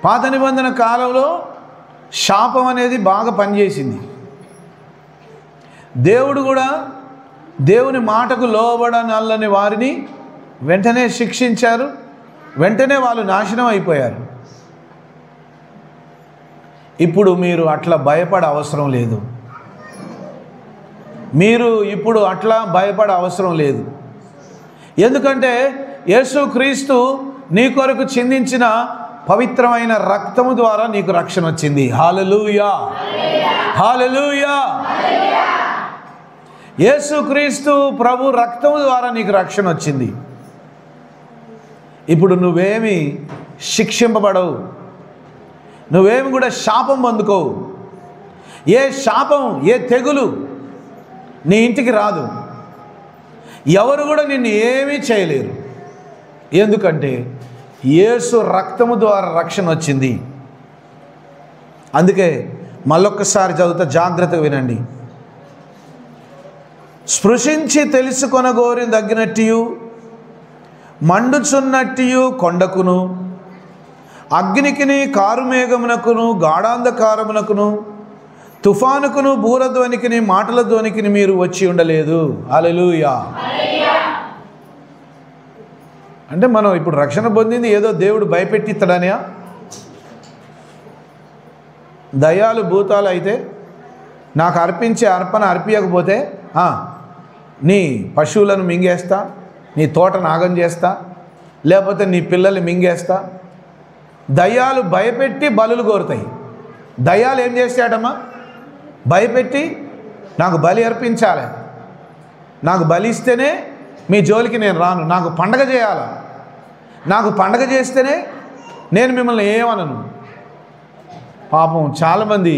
పాత నిబంధన కాలంలో శాపం అనేది బాగా పనిచేసింది. దేవుడు కూడా దేవుని మాటకు లోబడనల్లని వారిని వెంటనే శిక్షించారు. వెంటనే వాళ్ళు నాశనం అయిపోయారు. ఇప్పుడు మీరు అట్లా భయపడే అవసరం లేదు. ఇప్పుడు అట్లా భయపడే అవసరం లేదు. ఎందుకంటే యేసుక్రీస్తు నీ కొరకు చిందించిన పవిత్రమైన రక్తము ద్వారా నీకు రక్షణ వచ్చింది. హల్లెలూయా, హల్లెలూయా. యేసుక్రీస్తు ప్రభు రక్తము ద్వారా నీకు రక్షణ వచ్చింది. ఇప్పుడు నువ్వేమి శిక్షింపబడవు, నువ్వేమి కూడా శాపం పొందుకోవు. ఏ శాపం, ఏ తెగులు నీ ఇంటికి రాదు. ఎవరు కూడా నిన్ను ఏమీ చేయలేరు. ఎందుకంటే యేసు రక్తము ద్వారా రక్షణ వచ్చింది. అందుకే మళ్ళొక్కసారి చదువుతా, జాగ్రత్తగా వినండి. స్పృశించి తెలుసుకొనగోరి తగ్గినట్టు మండుచున్నట్టు కొండకును, అగ్నికిని కారుమేఘమునకును గాఢాంధకారమునకును తుఫానుకును బూరధ్వనికిని మాటల ధ్వనికిని మీరు వచ్చి ఉండలేదు. హల్లెలూయా. అంటే మనం ఇప్పుడు రక్షణ పొందింది ఏదో దేవుడు భయపెట్టిస్తాడనియా? దయ్యాలు భూతాలు అయితే నాకు అర్పించే అర్పణ అర్పించకపోతే నీ పశువులను మింగేస్తా, నీ తోట నాగం చేస్తా, లేకపోతే నీ పిల్లల్ని మింగేస్తా. దయ్యాలు భయపెట్టి బలులు కోరుతాయి. దయ్యాలు ఏం చేస్తాడమ్మా? భయపెట్టి నాకు బలి అర్పించాలి, నాకు బలి ఇస్తేనే మీ జోలికి నేను రాను, నాకు పండగ చేయాలి, నాకు పండగ చేస్తేనే నేను మిమ్మల్ని ఏమనను. పాపం చాలామంది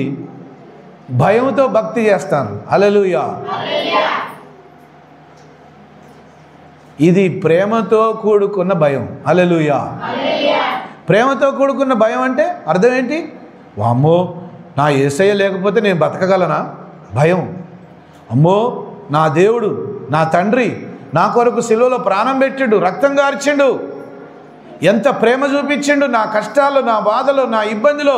భయంతో భక్తి చేస్తారు. హల్లెలూయా. ఇది ప్రేమతో కూడుకున్న భయం. హల్లెలూయా. ప్రేమతో కూడుకున్న భయం అంటే అర్థం ఏంటి? వామ్మో, నా యేసయ్య లేకపోతే నేను బతకగలనా? భయం. అమ్మో, నా దేవుడు, నా తండ్రి నా కొరకు సిలువలో ప్రాణం పెట్టిండు, రక్తం గార్చిండు, ఎంత ప్రేమ చూపించిండు. నా కష్టాల్లో, నా బాధలో, నా ఇబ్బందిలో,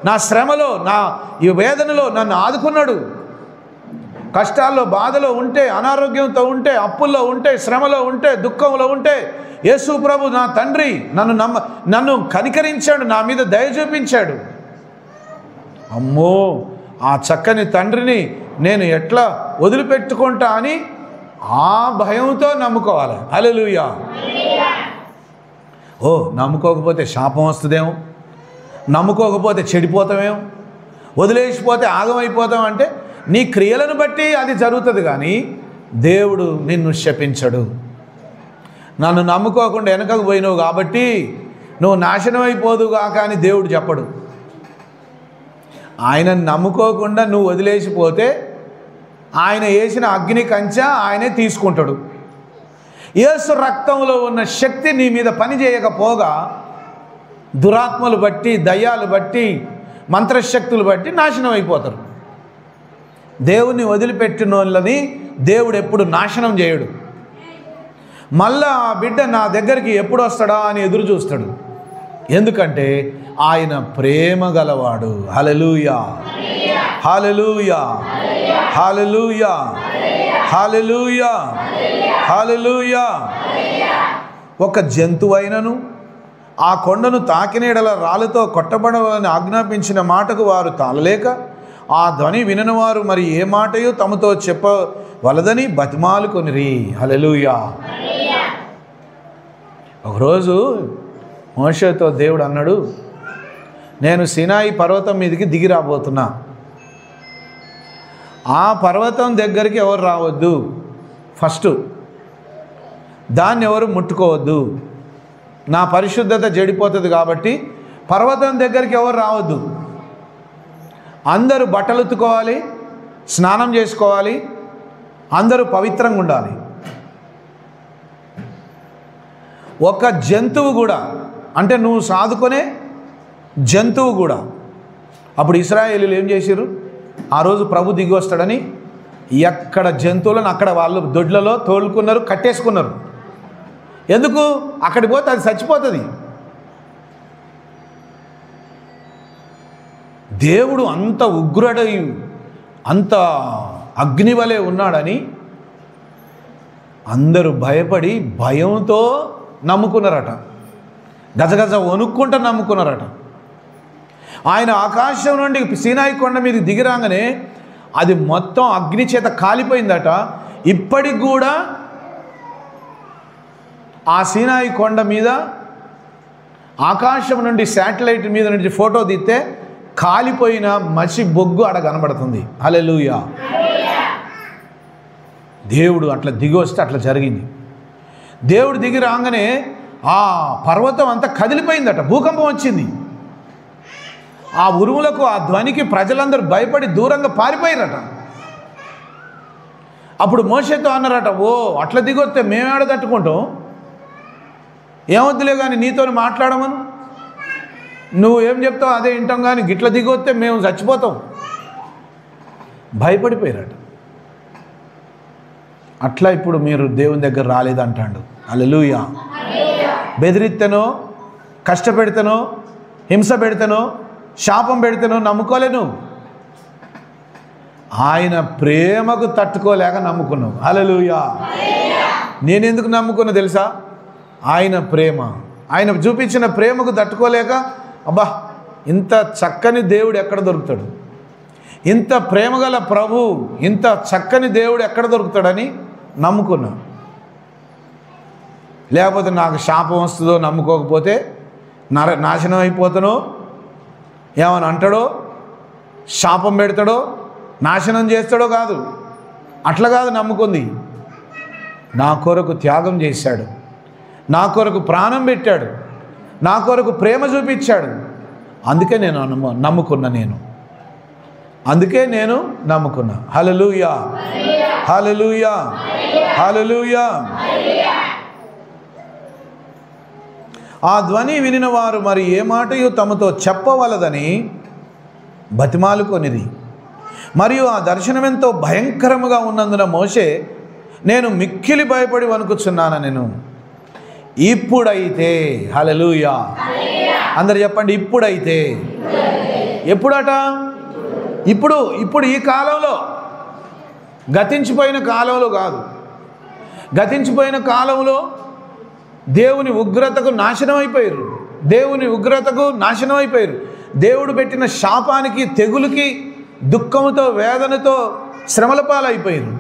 నా శ్రమలో, నా ఈ వేదనలో నన్ను ఆదుకున్నాడు. కష్టాల్లో, బాధలో ఉంటే, అనారోగ్యంతో ఉంటే, అప్పుల్లో ఉంటే, శ్రమలో ఉంటే, దుఃఖంలో ఉంటే యేసు ప్రభు నా తండ్రి నన్ను కనికరించాడు, నా మీద దయ చూపించాడు. అమ్మో, ఆ చక్కని తండ్రిని నేను ఎట్లా వదిలిపెట్టుకుంటా అని ఆ భయంతో నమ్ముకోవాలి. హల్లెలూయా. నమ్ముకోకపోతే శాపం వస్తుందేమో, నమ్ముకోకపోతే చెడిపోతామేమో, వదిలేసిపోతే ఆగమైపోతాం అంటే నీ క్రియలను బట్టి అది జరుగుతుంది. కానీ దేవుడు నిన్ను శపించడు. నన్ను నమ్ముకోకుండా వెనకకు పోయినావు కాబట్టి నువ్వు నాశనం అయిపోదుగా కానీ దేవుడు చెప్పడు. ఆయనను నమ్ముకోకుండా నువ్వు వదిలేసిపోతే ఆయన వేసిన అగ్ని కంచె ఆయనే తీసుకుంటాడు. యేసు రక్తంలో ఉన్న శక్తి నీ మీద పని చేయకపోగా దురాత్మలు బట్టి, దయ్యాలు బట్టి, మంత్రశక్తులు బట్టి నాశనం అయిపోతారు. దేవుణ్ణి వదిలిపెట్టిన వాళ్ళని దేవుడు ఎప్పుడు నాశనం చేయడు. మళ్ళా ఆ బిడ్డ నా దగ్గరికి ఎప్పుడు వస్తాడా అని ఎదురు చూస్తాడు. ఎందుకంటే ఆయన ప్రేమ గలవాడు. హల్లెలూయా, హల్లెలూయా, హల్లెలూయా, హల్లెలూయా, హల్లెలూయా. ఒక జంతువైనను ఆ కొండను తాకినేడల రాళ్ళతో కొట్టబడవాలని ఆజ్ఞాపించిన మాటకు వారు తాళలేక ఆ ధ్వని వినని వారు మరి ఏ మాటయో తమతో చెప్పవలదని బతిమాలుకొనిరి. హల్లెలూయా. ఒకరోజు మోషేతో దేవుడు అన్నాడు, నేను సినాయి పర్వతం మీదకి దిగి రాబోతున్నా, ఆ పర్వతం దగ్గరికి ఎవరు రావద్దు, ఫస్ట్ దాన్ని ఎవరు ముట్టుకోవద్దు, నా పరిశుద్ధత చెడిపోతుంది కాబట్టి పర్వతం దగ్గరికి ఎవరు రావద్దు, అందరూ బట్టలు ఉతుకోవాలి, స్నానం చేసుకోవాలి, అందరూ పవిత్రంగా ఉండాలి. ఒక జంతువు కూడా, అంటే నువ్వు సాదుకునే జంతువు కూడా. అప్పుడు ఇశ్రాయేలీయులు ఏం చేశారు? ఆ రోజు ప్రభు దిగి వస్తాడని ఎక్కడ జంతువులను అక్కడ వాళ్ళు దొడ్లలో తోలుకున్నారు, కట్టేసుకున్నారు. ఎందుకు? అక్కడికి పోతే అది చచ్చిపోతుంది. దేవుడు అంత ఉగ్రుడై అంత అగ్నివలే ఉన్నాడని అందరూ భయపడి భయంతో నమ్ముకున్నారట. గజగజ వణుక్కుంటూ నమ్ముకున్నారట. ఆయన ఆకాశం నుండి సీనాయి కొండ మీద దిగిరాగానే అది మొత్తం అగ్ని చేత కాలిపోయిందట. ఇప్పటికి కూడా ఆ సీనాయి కొండ మీద ఆకాశం నుండి శాటిలైట్ మీద నుంచి ఫోటో తీస్తే కాలిపోయిన మసి బొగ్గు అక్కడ కనబడుతుంది. హల్లెలూయా. దేవుడు అట్లా దిగి వస్తే అట్లా జరిగింది. దేవుడు దిగి రాగానే ఆ పర్వతం అంతా కదిలిపోయిందట. భూకంపం వచ్చింది. ఆ ఉరుములకు, ఆ ధ్వనికి ప్రజలందరూ భయపడి దూరంగా పారిపోయారట. అప్పుడు మోషేతో అన్నారట, ఓ అట్లా దిగొస్తే మేమేడ తట్టుకుంటాం, ఏమొద్దులే కానీ నీతో మాట్లాడమను, నువ్వు ఏం చెప్తావు అదే వింటాం, కానీ గిట్ల దిగొస్తే మేము చచ్చిపోతాం. భయపడిపోయారట. అట్లా ఇప్పుడు మీరు దేవుని దగ్గర రాలేదంటాడు. హల్లెలూయా. బెదిరిత్తనో, కష్టపెడతానో, హింస పెడతానో, శాపం పెడతానో నమ్ముకోలేను. ఆయన ప్రేమకు తట్టుకోలేక నమ్ముకున్నావు. హల్లెలూయా. నేనెందుకు నమ్ముకున్నా తెలుసా? ఆయన ప్రేమ, ఆయన చూపించిన ప్రేమకు తట్టుకోలేక, అబ్బా ఇంత చక్కని దేవుడు ఎక్కడ దొరుకుతాడు, ఇంత ప్రేమగల ప్రభు, ఇంత చక్కని దేవుడు ఎక్కడ దొరుకుతాడని నమ్ముకున్నా. లేకపోతే నాకు శాపం వస్తుందో, నమ్ముకోకపోతే నాశనం అయిపోతానో, ఏమని అంటాడో, శాపం పెడతాడో, నాశనం చేస్తాడో కాదు. అట్లా కాదు నమ్ముకుంది. నా కొరకు త్యాగం చేశాడు, నా కొరకు ప్రాణం పెట్టాడు, నా కొరకు ప్రేమ చూపించాడు. అందుకే నేను నమ్ముకున్నా. అందుకే నేను నమ్ముకున్నా. హల్లెలూయా, హల్లెలూయా, హల్లెలూయా. ఆ ధ్వని వినిన వారు మరి ఏ మాటయు తమతో చెప్పవలదని బతిమాలుకొనిది. మరియు ఆ దర్శనమెంతో భయంకరముగా ఉన్నందున మోషే, నేను మిక్కిలి భయపడి వణుకుచున్నాను. నేను ఇప్పుడైతే, హల్లెలూయా, అందరు చెప్పండి, ఇప్పుడైతే. ఎప్పుడట? ఇప్పుడు ఈ కాలంలో, గతించిపోయిన కాలంలో కాదు. గతించిపోయిన కాలంలో దేవుని ఉగ్రతకు నాశనం అయిపోయారు. దేవుని ఉగ్రతకు నాశనం అయిపోయారు. దేవుడు పెట్టిన శాపానికి, తెగులుకి, దుఃఖంతో, వేదనతో శ్రమల పాలైపోయారు.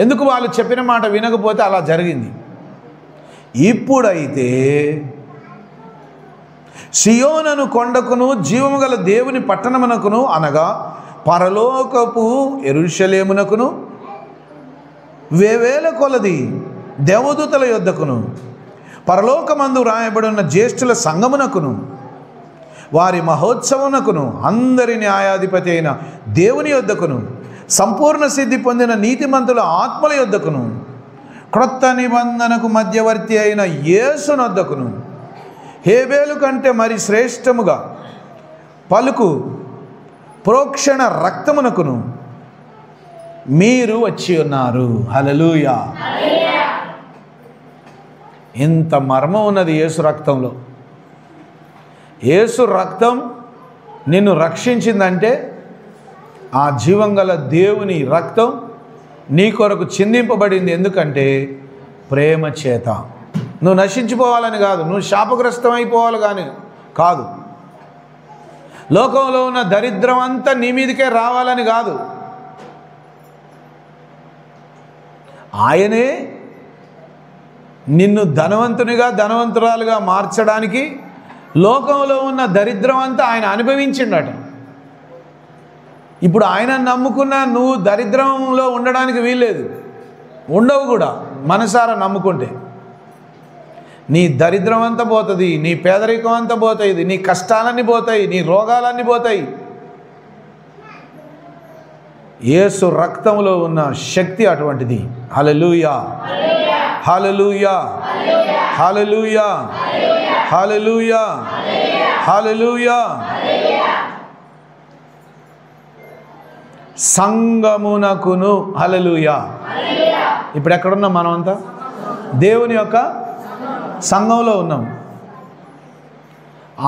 ఎందుకు? వాళ్ళు చెప్పిన మాట వినకపోతే అలా జరిగింది. ఇప్పుడైతే సియోనను కొండకును జీవము గల దేవుని పట్టణమునకును, అనగా పరలోకపు యెరూషలేమునకును, వేవేల కొలది దేవదూతల యొద్దకును, పరలోకమందు రాయబడిన జ్యేష్ఠుల సంగమునకును, వారి మహోత్సవమునకును, అందరి న్యాయాధిపతి అయిన దేవుని యొద్దకును, సంపూర్ణ సిద్ధి పొందిన నీతిమంతుల ఆత్మల యొద్దకును, క్రొత్త నిబంధనకు మధ్యవర్తి అయిన యేసునొద్దకును, హేబేలు కంటే మరి శ్రేష్టముగా పలుకు ప్రోక్షణ రక్తమునకును మీరు వచ్చి ఉన్నారు. హల్లెలూయా. ఇంత మర్మం ఉన్నది యేసు రక్తంలో. యేసు రక్తం నిన్ను రక్షించిందంటే ఆ జీవం గల దేవుని రక్తం నీ కొరకు చిందింపబడింది. ఎందుకంటే ప్రేమ చేత. నువ్వు నశించిపోవాలని కాదు, నువ్వు శాపగ్రస్తం అయిపోవాలి కానీ కాదు, లోకంలో ఉన్న దరిద్రం అంతా నీ మీదకే రావాలని కాదు. ఆయనే నిన్ను ధనవంతునిగా, ధనవంతురాలుగా మార్చడానికి లోకంలో ఉన్న దరిద్రం అంతా ఆయన అనుభవించిండట. ఇప్పుడు ఆయన నమ్ముకున్నా నువ్వు దరిద్రంలో ఉండడానికి వీల్లేదు, ఉండవు కూడా. మనసారా నమ్ముకుంటే నీ దరిద్రం అంతా పోతుంది, నీ పేదరికం అంతా పోతాయి, నీ కష్టాలన్నీ పోతాయి, నీ రోగాలన్నీ పోతాయి. యేసు రక్తంలో ఉన్న శక్తి అటువంటిది. హల్లెలూయా, హల్లెలూయా, హల్లెలూయా, హల్లెలూయా, హల్లెలూయా. సంగమునకును. హల్లెలూయా. ఇప్పుడు ఎక్కడున్నాం మనం అంతా? దేవుని యొక్క సంఘంలో ఉన్నాం.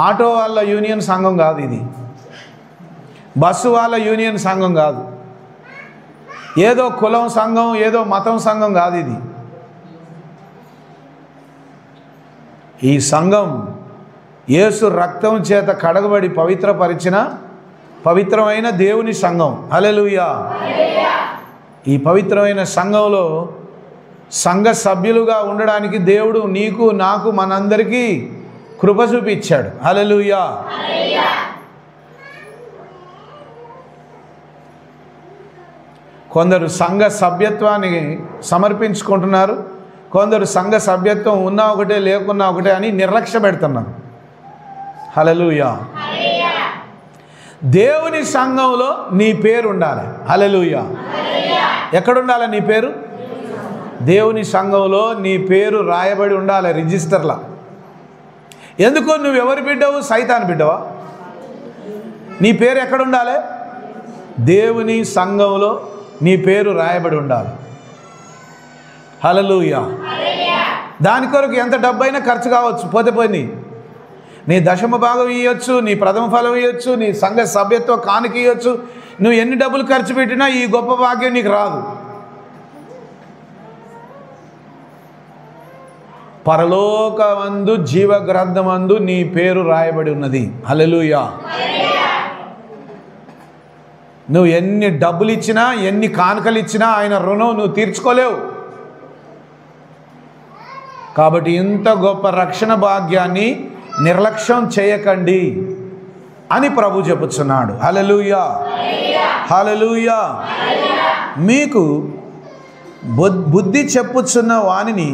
ఆటో వాళ్ళ యూనియన్ సంఘం కాదు ఇది, బస్సు వాళ్ళ యూనియన్ సంఘం కాదు, ఏదో కులం సంఘం, ఏదో మతం సంఘం కాదు ఇది. ఈ సంఘం యేసు రక్తం చేత కడగబడి పవిత్రపరిచిన పవిత్రమైన దేవుని సంఘం. హల్లెలూయా. ఈ పవిత్రమైన సంఘంలో సంఘ సభ్యులుగా ఉండడానికి దేవుడు నీకు నాకు మనందరికీ కృప చూపించాడు. హల్లెలూయా. కొందరు సంఘ సభ్యత్వాన్ని సమర్పించుకుంటున్నారు, కొందరు సంఘ సభ్యత్వం ఉన్నా ఒకటే లేకున్నా ఒకటే అని నిర్లక్ష్య పెడుతున్నారు. హల్లెలూయా. దేవుని సంఘంలో నీ పేరు ఉండాలి. హల్లెలూయా. ఎక్కడుండాలి నీ పేరు? దేవుని సంఘంలో నీ పేరు రాయబడి ఉండాలి రిజిస్టర్లో. ఎందుకు? నువ్వు ఎవరి బిడ్డవు? సైతాను బిడ్డవా? నీ పేరు ఎక్కడుండాలి? దేవుని సంఘంలో నీ పేరు రాయబడి ఉండాలి. హల్లెలూయా. దాని కొరకు ఎంత డబ్బైనా ఖర్చు కావచ్చు, పోతే పోయింది. నీ దశమ భాగం ఇవ్వచ్చు, నీ ప్రథమ ఫలం ఇవ్వచ్చు, నీ సంఘ సభ్యత్వ కానుక ఇవ్వచ్చు. నువ్వు ఎన్ని డబ్బులు ఖర్చు పెట్టినా ఈ గొప్ప భాగ్యం నీకు రాదు. పరలోకమందు జీవ గ్రంథమందు నీ పేరు రాయబడి ఉన్నది. హల్లెలూయా. నువ్వు ఎన్ని డబ్బులు ఇచ్చినా, ఎన్ని కానుకలు ఇచ్చినా ఆయన రుణం నువ్వు తీర్చుకోలేవు. కాబట్టి ఇంత గొప్ప రక్షణ భాగ్యాన్ని నిర్లక్ష్యం చేయకండి అని ప్రభు చెప్పుచున్నాడు. హల్లెలూయా, హల్లెలూయా. మీకు బుద్ధి చెప్పుచున్న వానిని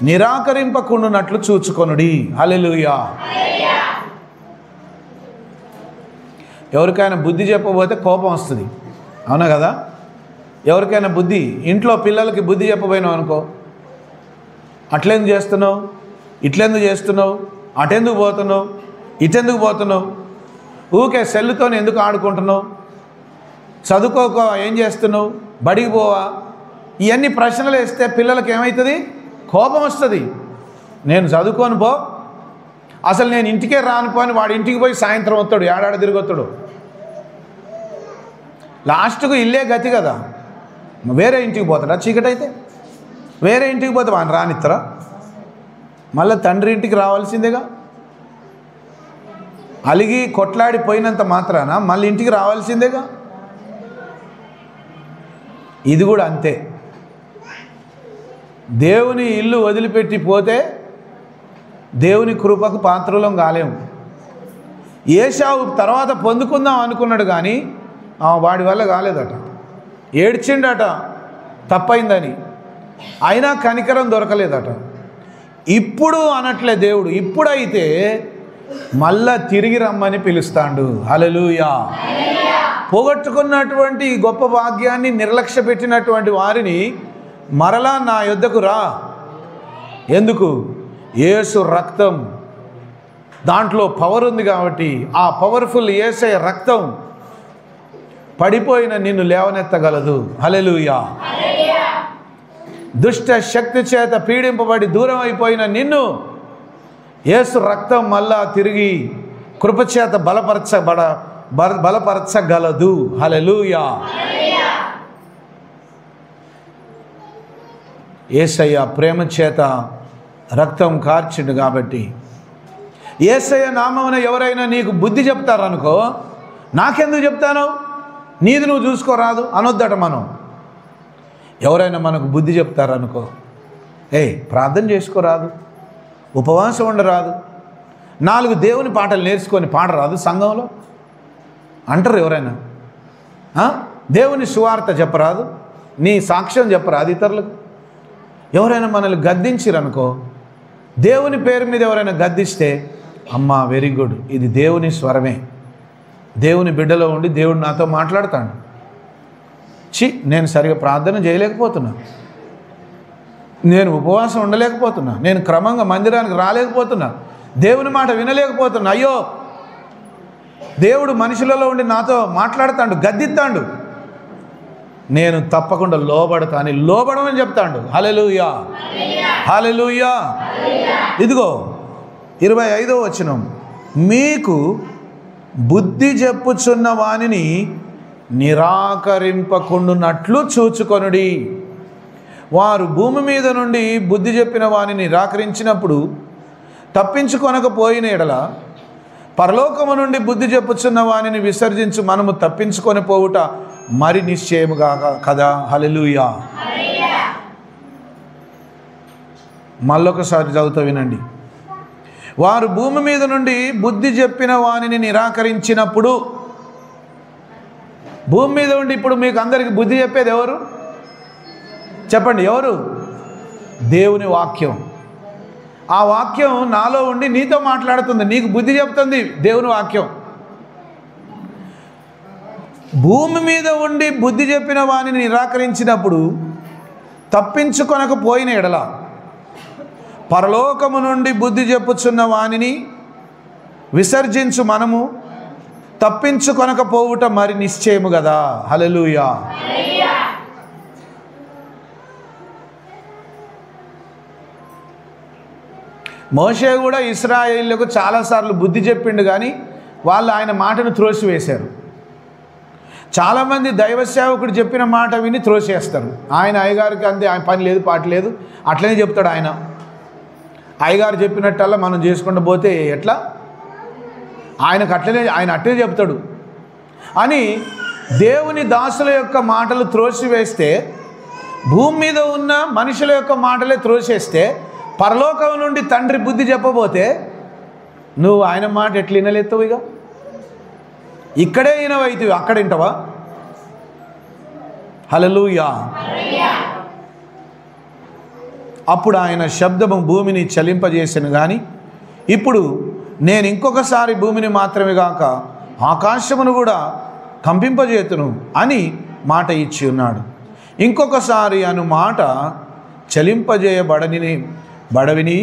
నిరాకరింపకుండునట్లు చూచుకొనుడి. హల్లెలూయా. ఎవరికైనా బుద్ధి చెప్పబోతే కోపం వస్తుంది, అవునా కదా? ఎవరికైనా బుద్ధి, ఇంట్లో పిల్లలకి బుద్ధి చెప్పబోయినావు అనుకో, అట్లెందుకు చేస్తున్నావు, ఇట్లెందుకు చేస్తున్నావు, అటెందుకు పోతున్నావు, ఇటెందుకు పోతున్నావు, ఊకే సెల్లుతో ఎందుకు ఆడుకుంటున్నావు, చదువుకోక ఏం చేస్తున్నావు, బడికి పోవా, ఇవన్నీ ప్రశ్నలు వేస్తే పిల్లలకి ఏమవుతుంది? కోపం వస్తుంది. నేను చదువుకొని పో, అసలు నేను ఇంటికే రాను పోని వాడు ఇంటికి పోయి సాయంత్రం వస్తాడు, ఏడాడ తిరిగొస్తాడు. లాస్ట్కు ఇల్లే గతి కదా. వేరే ఇంటికి పోతాడా? చీకటైతే వేరే ఇంటికి పోతే వాడిని రానిస్తారా? మళ్ళీ తండ్రి ఇంటికి రావాల్సిందేగా. అలిగి కొట్లాడిపోయినంత మాత్రాన మళ్ళీ ఇంటికి రావాల్సిందేగా. ఇది కూడా అంతే. దేవుని ఇల్లు వదిలిపెట్టి పోతే దేవుని కృపకు పాత్రలం కాలేము. ఏశావు తర్వాత పొందుకుందాం అనుకున్నాడు, కానీ వాడి వల్ల కాలేదట. ఏడ్చిండట తప్పైందని, అయినా కనికరం దొరకలేదట. ఇప్పుడు అనట్లే దేవుడు, ఇప్పుడైతే మళ్ళా తిరిగి రమ్మని పిలుస్తాడు. హల్లెలూయా. పోగొట్టుకున్నటువంటి గొప్ప భాగ్యాన్ని నిర్లక్ష్య పెట్టినటువంటి వారిని మరలా నా యొద్దకు రా. ఎందుకు? యేసు రక్తం, దాంట్లో పవర్ ఉంది కాబట్టి ఆ పవర్ఫుల్ యేసయ్య రక్తం పడిపోయిన నిన్ను లేవనెత్తగలదు. హల్లెలూయా. దుష్ట శక్తి చేత పీడింపబడి దూరం అయిపోయిన నిన్ను యేసు రక్తం మళ్ళా తిరిగి కృపచేత బలపరచగలదు. హల్లెలూయా. యేసయ్య ప్రేమ చేత రక్తం కార్చిండు కాబట్టి, యేసయ్య నామమున ఎవరైనా నీకు బుద్ధి చెప్తారనుకో, నాకెందుకు చెప్తాను, నీది నువ్వు చూసుకోరాదు అనొద్దట. మనం ఎవరైనా మనకు బుద్ధి చెప్తారనుకో, ప్రార్థన చేసుకోరాదు, ఉపవాసం ఉండరాదు, 4 దేవుని పాటలు నేర్చుకొని పాడరాదు సంఘంలో అంటారు ఎవరైనా. దేవుని సువార్త చెప్పరాదు, నీ సాక్ష్యం చెప్పరాదు ఇతరులకు. ఎవరైనా మనల్ని గద్దించిరనుకో, దేవుని పేరు మీద ఎవరైనా గద్దిస్తే, అమ్మా వెరీ గుడ్, ఇది దేవుని స్వరమే, దేవుని బిడ్డలో ఉండి దేవుడు నాతో మాట్లాడతాడు, నేను సరిగా ప్రార్థన చేయలేకపోతున్నా, నేను ఉపవాసం ఉండలేకపోతున్నా, నేను క్రమంగా మందిరానికి రాలేకపోతున్నా, దేవుని మాట వినలేకపోతున్నా, అయ్యో దేవుడు మనుషులలో ఉండి నాతో మాట్లాడుతాడు, గద్దిస్తాడు, నేను తప్పకుండా లోబడతాను, లోబడమని చెప్తాడు. హల్లెలూయా, హల్లెలూయా. ఇదిగో 25వ వచనం, మీకు బుద్ధి చెప్పుచున్న వానిని నిరాకరింపకుండునట్లు చూచుకొనుడి. వారు భూమి మీద నుండి బుద్ధి చెప్పిన వానిని నిరాకరించినప్పుడు తప్పించుకొనకపోయిన ఎడల పరలోకము నుండి బుద్ధి చెప్పుచున్న వానిని విసర్జించు మనము తప్పించుకొని పోవుట మరి నిశ్చయముగా కదా. హల్లెలూయా. మళ్ళొకసారి చదువుతా వినండి. వారు భూమి మీద నుండి బుద్ధి చెప్పిన వానిని నిరాకరించినప్పుడు, భూమి మీద ఉండి ఇప్పుడు మీకు అందరికీ బుద్ధి చెప్పేది ఎవరు చెప్పండి? ఎవరు? దేవుని వాక్యం. ఆ వాక్యం నాలో ఉండి నీతో మాట్లాడుతుంది, నీకు బుద్ధి చెప్తుంది దేవుని వాక్యం. భూమి మీద ఉండి బుద్ధి చెప్పిన వానిని నిరాకరించినప్పుడు తప్పించుకొనకపోయిన ఎడల పరలోకము నుండి బుద్ధి చెప్పుచున్న వానిని విసర్జించు మనము తప్పించుకొనకపోవుట మరి నిశ్చయము కదా. హల్లెలూయా. మోషే కూడా ఇశ్రాయేలులకు చాలాసార్లు బుద్ధి చెప్పిండు, కానీ వాళ్ళు ఆయన మాటను త్రోసివేశారు. చాలామంది దైవ సేవకుడు చెప్పిన మాట విని త్రోసేస్తారు. ఆయన అయ్యగారికి అంతే, ఆయన పని లేదు పాట లేదు, అట్లనే చెప్తాడు. ఆయన అయ్యగారు చెప్పినట్టల్లా మనం చేసుకుంటూ పోతే ఎట్లా, ఆయనకు ఆయన అట్లనే చెప్తాడు అని దేవుని దాసుల యొక్క మాటలు త్రోసివేస్తే, భూమి మీద ఉన్న మనుషుల యొక్క మాటలే త్రోసేస్తే, పరలోకం నుండి తండ్రి బుద్ధి చెప్పబోతే నువ్వు ఆయన మాట ఎట్లా వినలేస్తావు? ఇక ఇక్కడే వినవైతివి, అక్కడ వింటావా? హల్లెలూయా. అప్పుడు ఆయన శబ్దము భూమిని చలింపజేసెను, కానీ ఇప్పుడు నేను ఇంకొకసారి భూమిని మాత్రమే కాక ఆకాశమును కూడా కంపింపజేతును అని మాట ఇచ్చి ఉన్నాడు. ఇంకొకసారి అను మాట బడవిని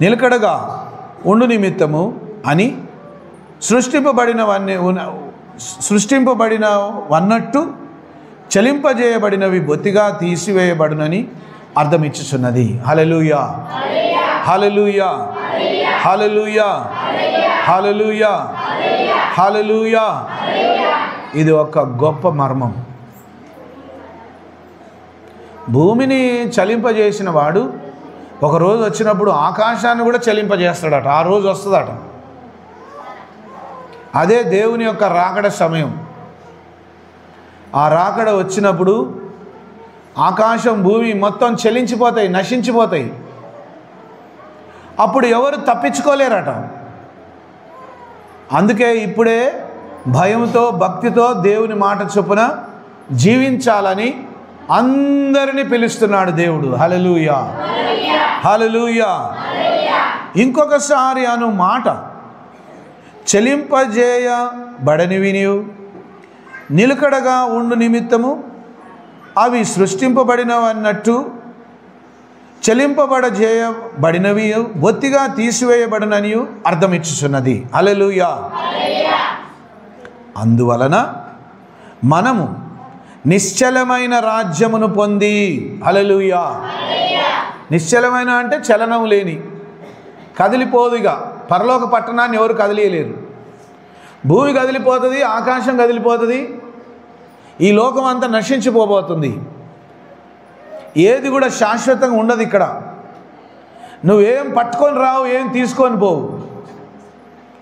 నిలకడగా ఉండు నిమిత్తము అని సృష్టింపబడినవన్నట్టు చలింపజేయబడినవి బొత్తిగా తీసివేయబడునని అర్థమిచ్చుచున్నది. హల్లెలూయా, హల్లెలూయా, హల్లెలూయా, హల్లెలూయా, హల్లెలూయా. ఇది ఒక గొప్ప మర్మం. భూమిని చలింపజేసిన వాడు ఒకరోజు వచ్చినప్పుడు ఆకాశాన్ని కూడా చలింపజేస్తాడట. ఆ రోజు వస్తుందట. అదే దేవుని యొక్క రాకడ సమయం. ఆ రాకడ వచ్చినప్పుడు ఆకాశం భూమి మొత్తం చలించిపోతాయి, నశించిపోతాయి. అప్పుడు ఎవరు తప్పించుకోలేరట. అందుకే ఇప్పుడే భయంతో భక్తితో దేవుని మాట చొప్పున జీవించాలని అందరినీ పిలుస్తున్నాడు దేవుడు. హల్లెలూయా, హల్లెలూయా. ఇంకొకసారి అను మాట చలింపజేయబడనివి నిలకడగా ఉండు నిమిత్తము అవి సృష్టింపబడినవన్నట్టు చలింపబడజేయబడినవి బొత్తిగా తీసివేయబడినని అర్థమిచ్చుచున్నది. హల్లెలూయా. అందువలన మనము నిశ్చలమైన రాజ్యమును పొంది, హల్లెలూయా. నిశ్చలమైన అంటే చలనం లేని, కదిలిపోదు. ఇక పరలోక పట్టణాన్ని ఎవరు కదిలియలేరు. భూమి కదిలిపోతుంది, ఆకాశం కదిలిపోతుంది, ఈ లోకం అంతా నశించిపోబోతుంది. ఏది కూడా శాశ్వతంగా ఉండదు. ఇక్కడ నువ్వేం పట్టుకొని రావు, ఏం తీసుకొని పోవు.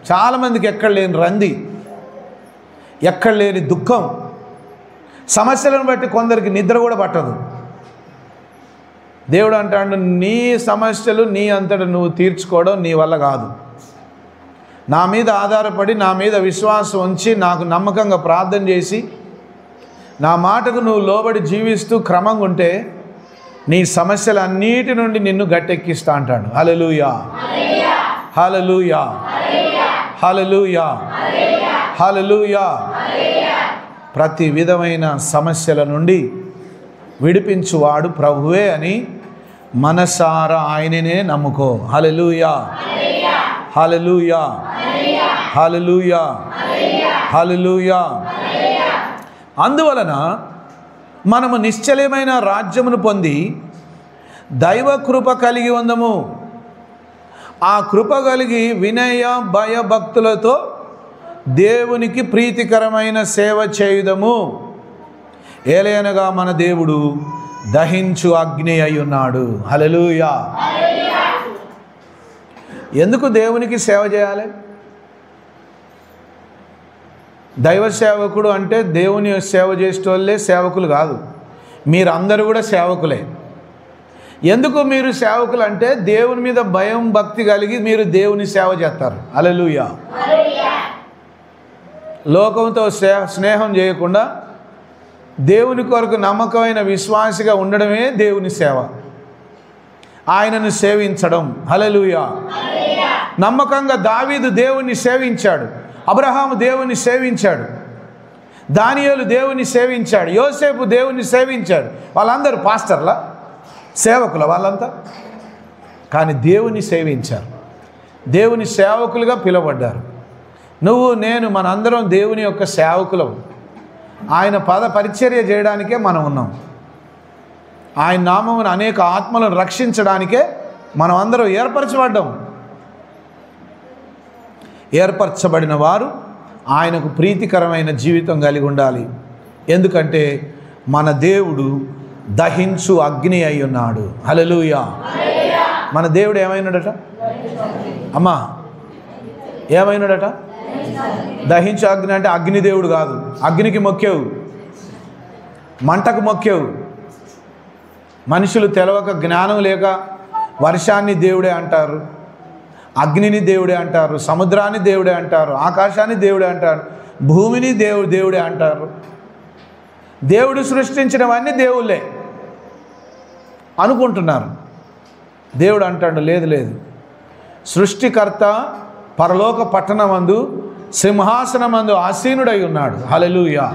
చాలామందికి ఎక్కడ లేని రంది, ఎక్కడ లేని దుఃఖం, సమస్యలను బట్టి కొందరికి నిద్ర కూడా పట్టదు. దేవుడు అంటాడు, నీ సమస్యలు నీ అంతటా నువ్వు తీర్చుకోవడం నీ వల్ల కాదు. నా మీద ఆధారపడి, నా మీద విశ్వాసం ఉంచి, నాకు నమ్మకంగా ప్రార్థన చేసి, నా మాటకు నువ్వు లోబడి జీవిస్తూ క్రమంగా ఉంటే నీ సమస్యలన్నిటి నుండి నిన్ను గట్టెక్కిస్తా అంటాడు. హల్లెలూయా, హల్లెలూయా, హల్లెలూయా, హల్లెలూయా. ప్రతి విధమైన సమస్యల నుండి విడిపించువాడు ప్రభువే అని మనసారా ఆయననే నమ్ముకో. హల్లెలూయా, హల్లెలూయా, హల్లెలూయా, హల్లెలూయా. అందువలన మనము నిశ్చలమైన రాజ్యమును పొంది దైవ కృప కలిగి ఉందము. ఆ కృప కలిగి వినయ భయభక్తులతో దేవునికి ప్రీతికరమైన సేవ చేయుదము. ఏలయనగా మన దేవుడు దహించు అగ్ని అయి ఉన్నాడు. హల్లెలూయా. ఎందుకు దేవునికి సేవ చేయాలి? దైవ సేవకుడు అంటే దేవుని సేవ చేసేటోళ్ళే సేవకులు కాదు, మీరందరూ కూడా సేవకులే. ఎందుకు మీరు సేవకులు అంటే దేవుని మీద భయం భక్తి కలిగి మీరు దేవుని సేవ చేస్తారు. హల్లెలూయా. లోకంతో స్నేహం చేయకుండా దేవుని కొరకు నమ్మకమైన విశ్వాసిగా ఉండడమే దేవుని సేవ, ఆయనను సేవించడం. హల్లెలూయా. నమ్మకంగా దావీదు దేవుని సేవించాడు, అబ్రహాము దేవుని సేవించాడు, దానియేలు దేవుని సేవించాడు, యోసేపు దేవుని సేవించాడు. వాళ్ళందరూ పాస్టర్ల సేవకుల వాళ్ళంతా, కానీ దేవుని సేవించారు, దేవుని సేవకులుగా పిలువబడ్డారు. నువ్వు నేను మనందరం దేవుని యొక్క సేవకులం. ఆయన పద పరిచర్య చేయడానికే మనం ఉన్నాం. ఆయన నామమును అనేక ఆత్మలను రక్షించడానికే మనం అందరం ఏర్పరచబడ్డాం. ఏర్పరచబడిన వారు ఆయనకు ప్రీతికరమైన జీవితం కలిగి ఉండాలి. ఎందుకంటే మన దేవుడు దహించు అగ్ని అయి ఉన్నాడు. హల్లెలూయా. మన దేవుడు ఏమైనాడట అమ్మా? ఏమైనాడట? దహించు అగ్ని అంటే అగ్నిదేవుడు కాదు. అగ్నికి మొక్కేవు, మంటకు మొక్కేవు. మనుషులు తెలవక జ్ఞానం లేక వర్షాన్ని దేవుడే అంటారు, అగ్నిని దేవుడే అంటారు, సముద్రాన్ని దేవుడే అంటారు, ఆకాశాన్ని దేవుడే అంటారు, భూమిని దేవుడే అంటారు. దేవుడు సృష్టించినవన్నీ దేవుళ్ళే అనుకుంటున్నారు. దేవుడు అంటాడు లేదు లేదు, సృష్టికర్త పరలోక పట్టణమందు సింహాసనమందు ఆసీనుడై ఉన్నాడు. హల్లెలూయా.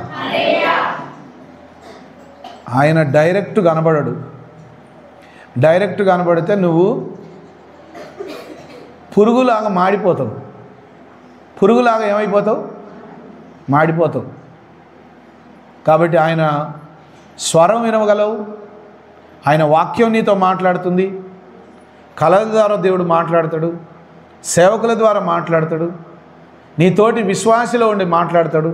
ఆయన డైరెక్ట్ కనబడడు. డైరెక్ట్ కనబడితే నువ్వు పురుగులాగా మాడిపోతావు. పురుగులాగా ఏమైపోతావు? మాడిపోతావు. కాబట్టి ఆయన స్వరం వినగలవు, ఆయన వాక్యం నీతో మాట్లాడుతుంది, కళల ద్వారా దేవుడు మాట్లాడతాడు, సేవకుల ద్వారా మాట్లాడతాడు, నీతోటి విశ్వాసిలో ఉండి మాట్లాడతాడు.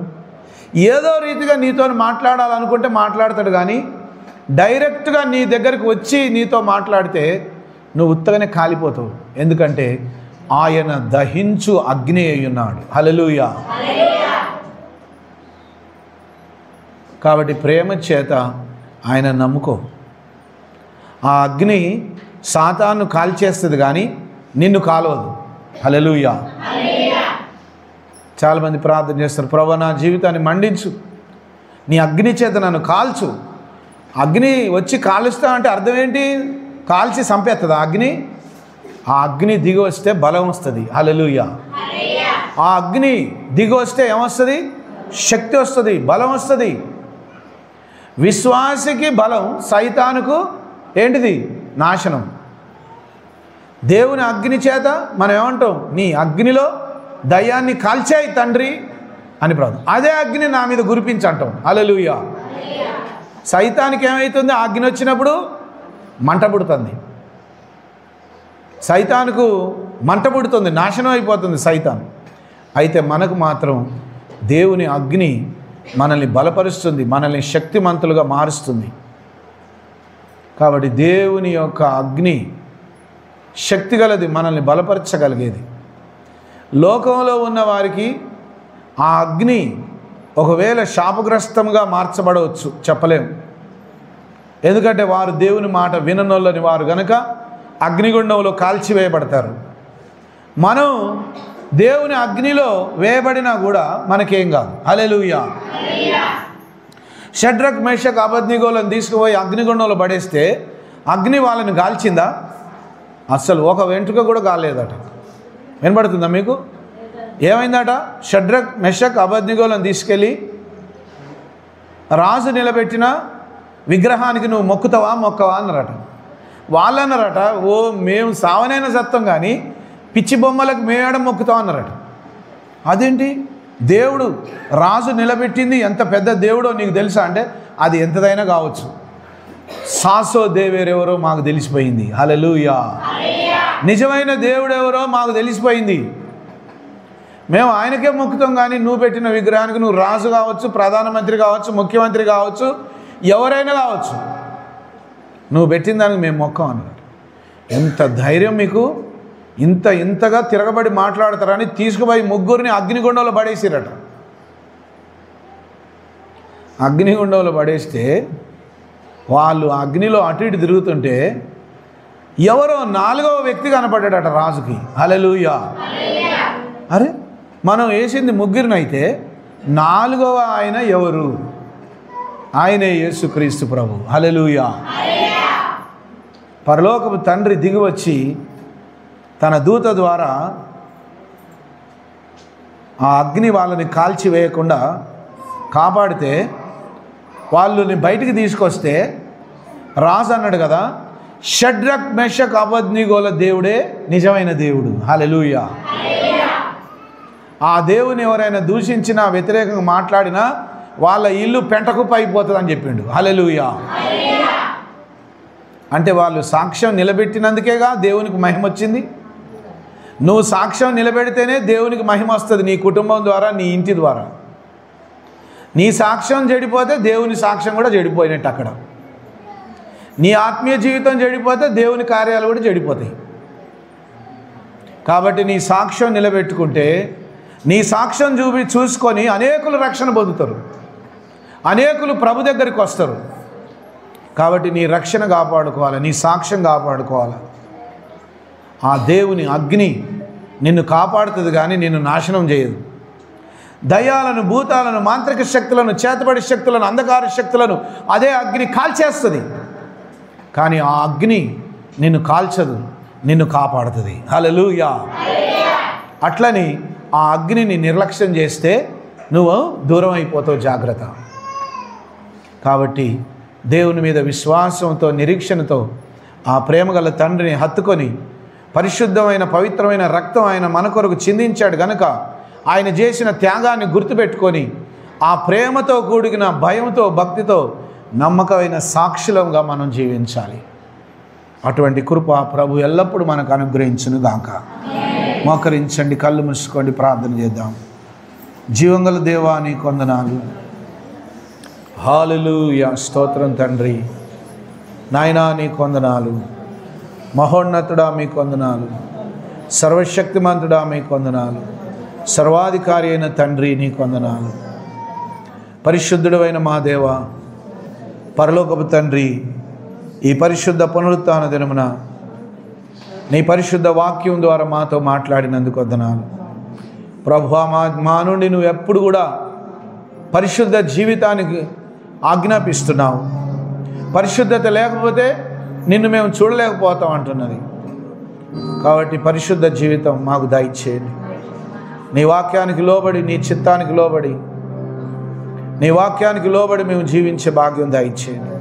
ఏదో రీతిగా నీతో మాట్లాడాలనుకుంటే మాట్లాడతాడు, కానీ డైరెక్ట్గా నీ దగ్గరికి వచ్చి నీతో మాట్లాడితే నువ్వు ఉత్తగానే కాలిపోతావు. ఎందుకంటే ఆయన దహించు అగ్ని అయి ఉన్నాడు. హల్లెలూయా. కాబట్టి ప్రేమ చేత ఆయన నమ్ముకో. ఆ అగ్ని సాతాను కాల్చేస్తుంది కానీ నిన్ను కాలవదు. హల్లెలూయా. చాలామంది ప్రార్థన చేస్తారు, ప్రభువా నా జీవితాన్ని మండించు, నీ అగ్ని చేత నన్ను కాల్చు. అగ్ని వచ్చి కాలుస్తా అంటే అర్థం ఏంటి? కాల్చి చంపేస్తుందా అగ్ని? ఆ అగ్ని దిగి వస్తే బలం వస్తుంది. హల్లెలూయా. ఆ అగ్ని దిగి వస్తే ఏమొస్తుంది? శక్తి వస్తుంది, బలం వస్తుంది. విశ్వాసికి బలం, సైతానుకు ఏంటిది? నాశనం. దేవుని అగ్ని చేత మనం ఏమంటాం? నీ అగ్నిలో దయ్యాన్ని కాల్చేయి తండ్రి అని ప్రార్థన. అదే అగ్ని నా మీద గురిపించంటాం. హల్లెలూయా. సైతానికి ఏమవుతుంది? ఆ అగ్ని వచ్చినప్పుడు మంట పుడుతుంది. సైతానుకు మంట పుడుతుంది, నాశనం అయిపోతుంది సైతాన్. అయితే మనకు మాత్రం దేవుని అగ్ని మనల్ని బలపరుస్తుంది, మనల్ని శక్తిమంతులుగా మారుస్తుంది. కాబట్టి దేవుని యొక్క అగ్ని శక్తి గలది, మనల్ని బలపరచగలిగేది. లోకంలో ఉన్న వారికి ఆ అగ్ని ఒకవేళ శాపగ్రస్తంగా మార్చబడవచ్చు, చెప్పలేము. ఎందుకంటే వారు దేవుని మాట విననొల్లని వారు గనక అగ్నిగుండంలో కాల్చివేయబడతారు. మనం దేవుని అగ్నిలో వేయబడినా కూడా మనకేం కాదు. హల్లెలూయా. షడ్రక్ మేషక్ అబేద్నెగోలను తీసుకుపోయి అగ్నిగుండంలో పడేస్తే అగ్ని వాళ్ళని కాల్చిందా? అస్సలు ఒక వెంట్రుక కూడా కాలేదట. వినబడుతుందా మీకు? ఏమైందట? షడ్రక్ మేషక్ అబేద్నెగోలను తీసుకెళ్ళి రాజు నిలబెట్టిన విగ్రహానికి నువ్వు మొక్కవా అన్నారట. వాళ్ళు అన్నారట, ఓ మేము సావనైనా సత్తం కానీ పిచ్చి బొమ్మలకు మేడ మొక్కుతాం అన్నారట. అదేంటి, దేవుడు రాజు నిలబెట్టింది ఎంత పెద్ద దేవుడో నీకు తెలుసా అంటే, అది ఎంతదైనా కావచ్చు, సాసో దేవేరెవరో మాకు తెలిసిపోయింది. హల్లెలూయా. నిజమైన దేవుడు ఎవరో మాకు తెలిసిపోయింది. మేము ఆయనకే మొక్కుతాం కానీ నువ్వు పెట్టిన విగ్రహానికి నువ్వు రాజు కావచ్చు, ప్రధానమంత్రి కావచ్చు, ముఖ్యమంత్రి కావచ్చు, ఎవరైనా కావచ్చు, నువ్వు పెట్టిన దానికి మేము మొక్కం అన్నారు. ఎంత ధైర్యం మీకు! ఇంతగా తిరగబడి మాట్లాడతారని తీసుకుపోయి ముగ్గురిని అగ్నిగుండంలో పడేసిరట. అగ్నిగుండంలో పడేస్తే వాళ్ళు అగ్నిలో అటు ఇటు తిరుగుతుంటే ఎవరో 4వ వ్యక్తి కనపడ్డాడట రాజుకి. హల్లెలూయా. అరే, మనం వేసింది ముగ్గురిని అయితే 4వ ఆయన ఎవరు? ఆయనే యేసుక్రీస్తు ప్రభు. హల్లెలూయా. పరలోకపు తండ్రి దిగివచ్చి తన దూత ద్వారా ఆ అగ్ని వాళ్ళని కాల్చివేయకుండా కాపాడితే వాళ్ళని బయటికి తీసుకొస్తే రాజు అన్నాడు కదా, షడ్రక్ మెషక్ అబద్నిగోల దేవుడే నిజమైన దేవుడు. హల్లెలూయా. ఆ దేవుని ఎవరైనా దూషించినా వ్యతిరేకంగా మాట్లాడినా వాళ్ళ ఇల్లు పెంటకుప్ప అయిపోతుంది అని చెప్పిండు. హల్లెలూయా. అంటే వాళ్ళు సాక్ష్యం నిలబెట్టినందుకేగా దేవునికి మహిమ వచ్చింది. నువ్వు సాక్ష్యం నిలబెడితేనే దేవునికి మహిమ వస్తుంది, నీ కుటుంబం ద్వారా, నీ ఇంటి ద్వారా. నీ సాక్ష్యం చెడిపోతే దేవుని సాక్ష్యం కూడా చెడిపోయినట్టు అక్కడ. నీ ఆత్మీయ జీవితం చెడిపోతే దేవుని కార్యాలు కూడా చెడిపోతాయి. కాబట్టి నీ సాక్ష్యం నిలబెట్టుకుంటే, నీ సాక్ష్యం చూసుకొని అనేకులు రక్షణ పొందుతారు, అనేకులు ప్రభు దగ్గరికి వస్తారు. కాబట్టి నీ రక్షణ కాపాడుకోవాలి, నీ సాక్ష్యం కాపాడుకోవాలి. ఆ దేవుని అగ్ని నిన్ను కాపాడుతుంది కానీ నిన్ను నాశనం చేయదు. దయ్యాలను, భూతాలను, మాంత్రిక శక్తులను, చేతబడి శక్తులను, అంధకార శక్తులను అదే అగ్ని కాల్చేస్తుంది. కానీ ఆ అగ్ని నిన్ను కాల్చదు, నిన్ను కాపాడుతుంది. హల్లెలూయా. అట్లని ఆ అగ్నిని నిర్లక్ష్యం చేస్తే నువ్వు దూరం అయిపోతావు. జాగ్రత్త. కాబట్టి దేవుని మీద విశ్వాసంతో, నిరీక్షణతో ఆ ప్రేమగల తండ్రిని హత్తుకొని పరిశుద్ధమైన పవిత్రమైన రక్తం ఆయన మన కొరకు చిందించాడు గనుక ఆయన చేసిన త్యాగాన్ని గుర్తుపెట్టుకొని ఆ ప్రేమతో కూడిన భయంతో, భక్తితో నమ్మకమైన సాక్షులంగా మనం జీవించాలి. అటువంటి కృప ప్రభు ఎల్లప్పుడూ మనకు అనుగ్రహించును గాక. మోకరించండి, కళ్ళు మూసుకోండి, ప్రార్థన చేద్దాం. జీవంగల దేవా నీకు వందనాలు. హల్లెలూయా. స్తోత్రం తండ్రి. నాయనా నీకు వందనాలు. మహోన్నతుడా మీకు వందనాలు. సర్వశక్తిమంతుడా మీకు వందనాలు. సర్వాధికారి అయిన తండ్రి నీకు వందనాలు. పరిశుద్ధుడు అయిన మా దేవ, పరలోకపు తండ్రి, ఈ పరిశుద్ధ పునరుత్థాన దినమున నీ పరిశుద్ధ వాక్యం ద్వారా మాతో మాట్లాడినందుకు వందనాలు. ప్రభువా, మా నుండి నువ్వు ఎప్పుడు కూడా పరిశుద్ధ జీవితానికి ఆజ్ఞాపిస్తున్నావు. పరిశుద్ధత లేకపోతే నిన్ను మేము చూడలేకపోతాం అంటున్నది. కాబట్టి పరిశుద్ధ జీవితం మాకు దయచేయండి. నీ వాక్యానికి లోబడి, నీ చిత్తానికి లోబడి, నీ వాక్యానికి లోబడి మేము జీవించే భాగ్యం దయచేయండి.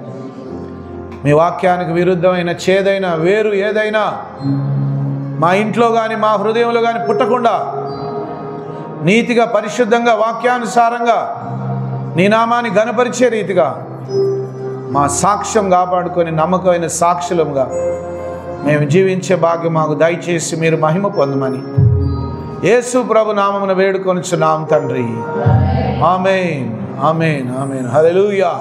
మీ వాక్యానికి విరుద్ధమైన చేదైన వేరు ఏదైనా మా ఇంట్లో కానీ మా హృదయంలో కానీ పుట్టకుండా నీతిగా, పరిశుద్ధంగా, వాక్యానుసారంగా నీ నామాన్ని ఘనపరిచే రీతిగా మా సాక్ష్యం కాపాడుకొని నమ్మకమైన సాక్షులంగా మేము జీవించే భాగ్యం మాకు దయచేసి మీరు మహిమ పొందమని యేసు ప్రభు నామమున వేడుకొనుచున్నాం తండ్రి. ఆమేన్, ఆమేన్, ఆమేన్. హల్లెలూయా.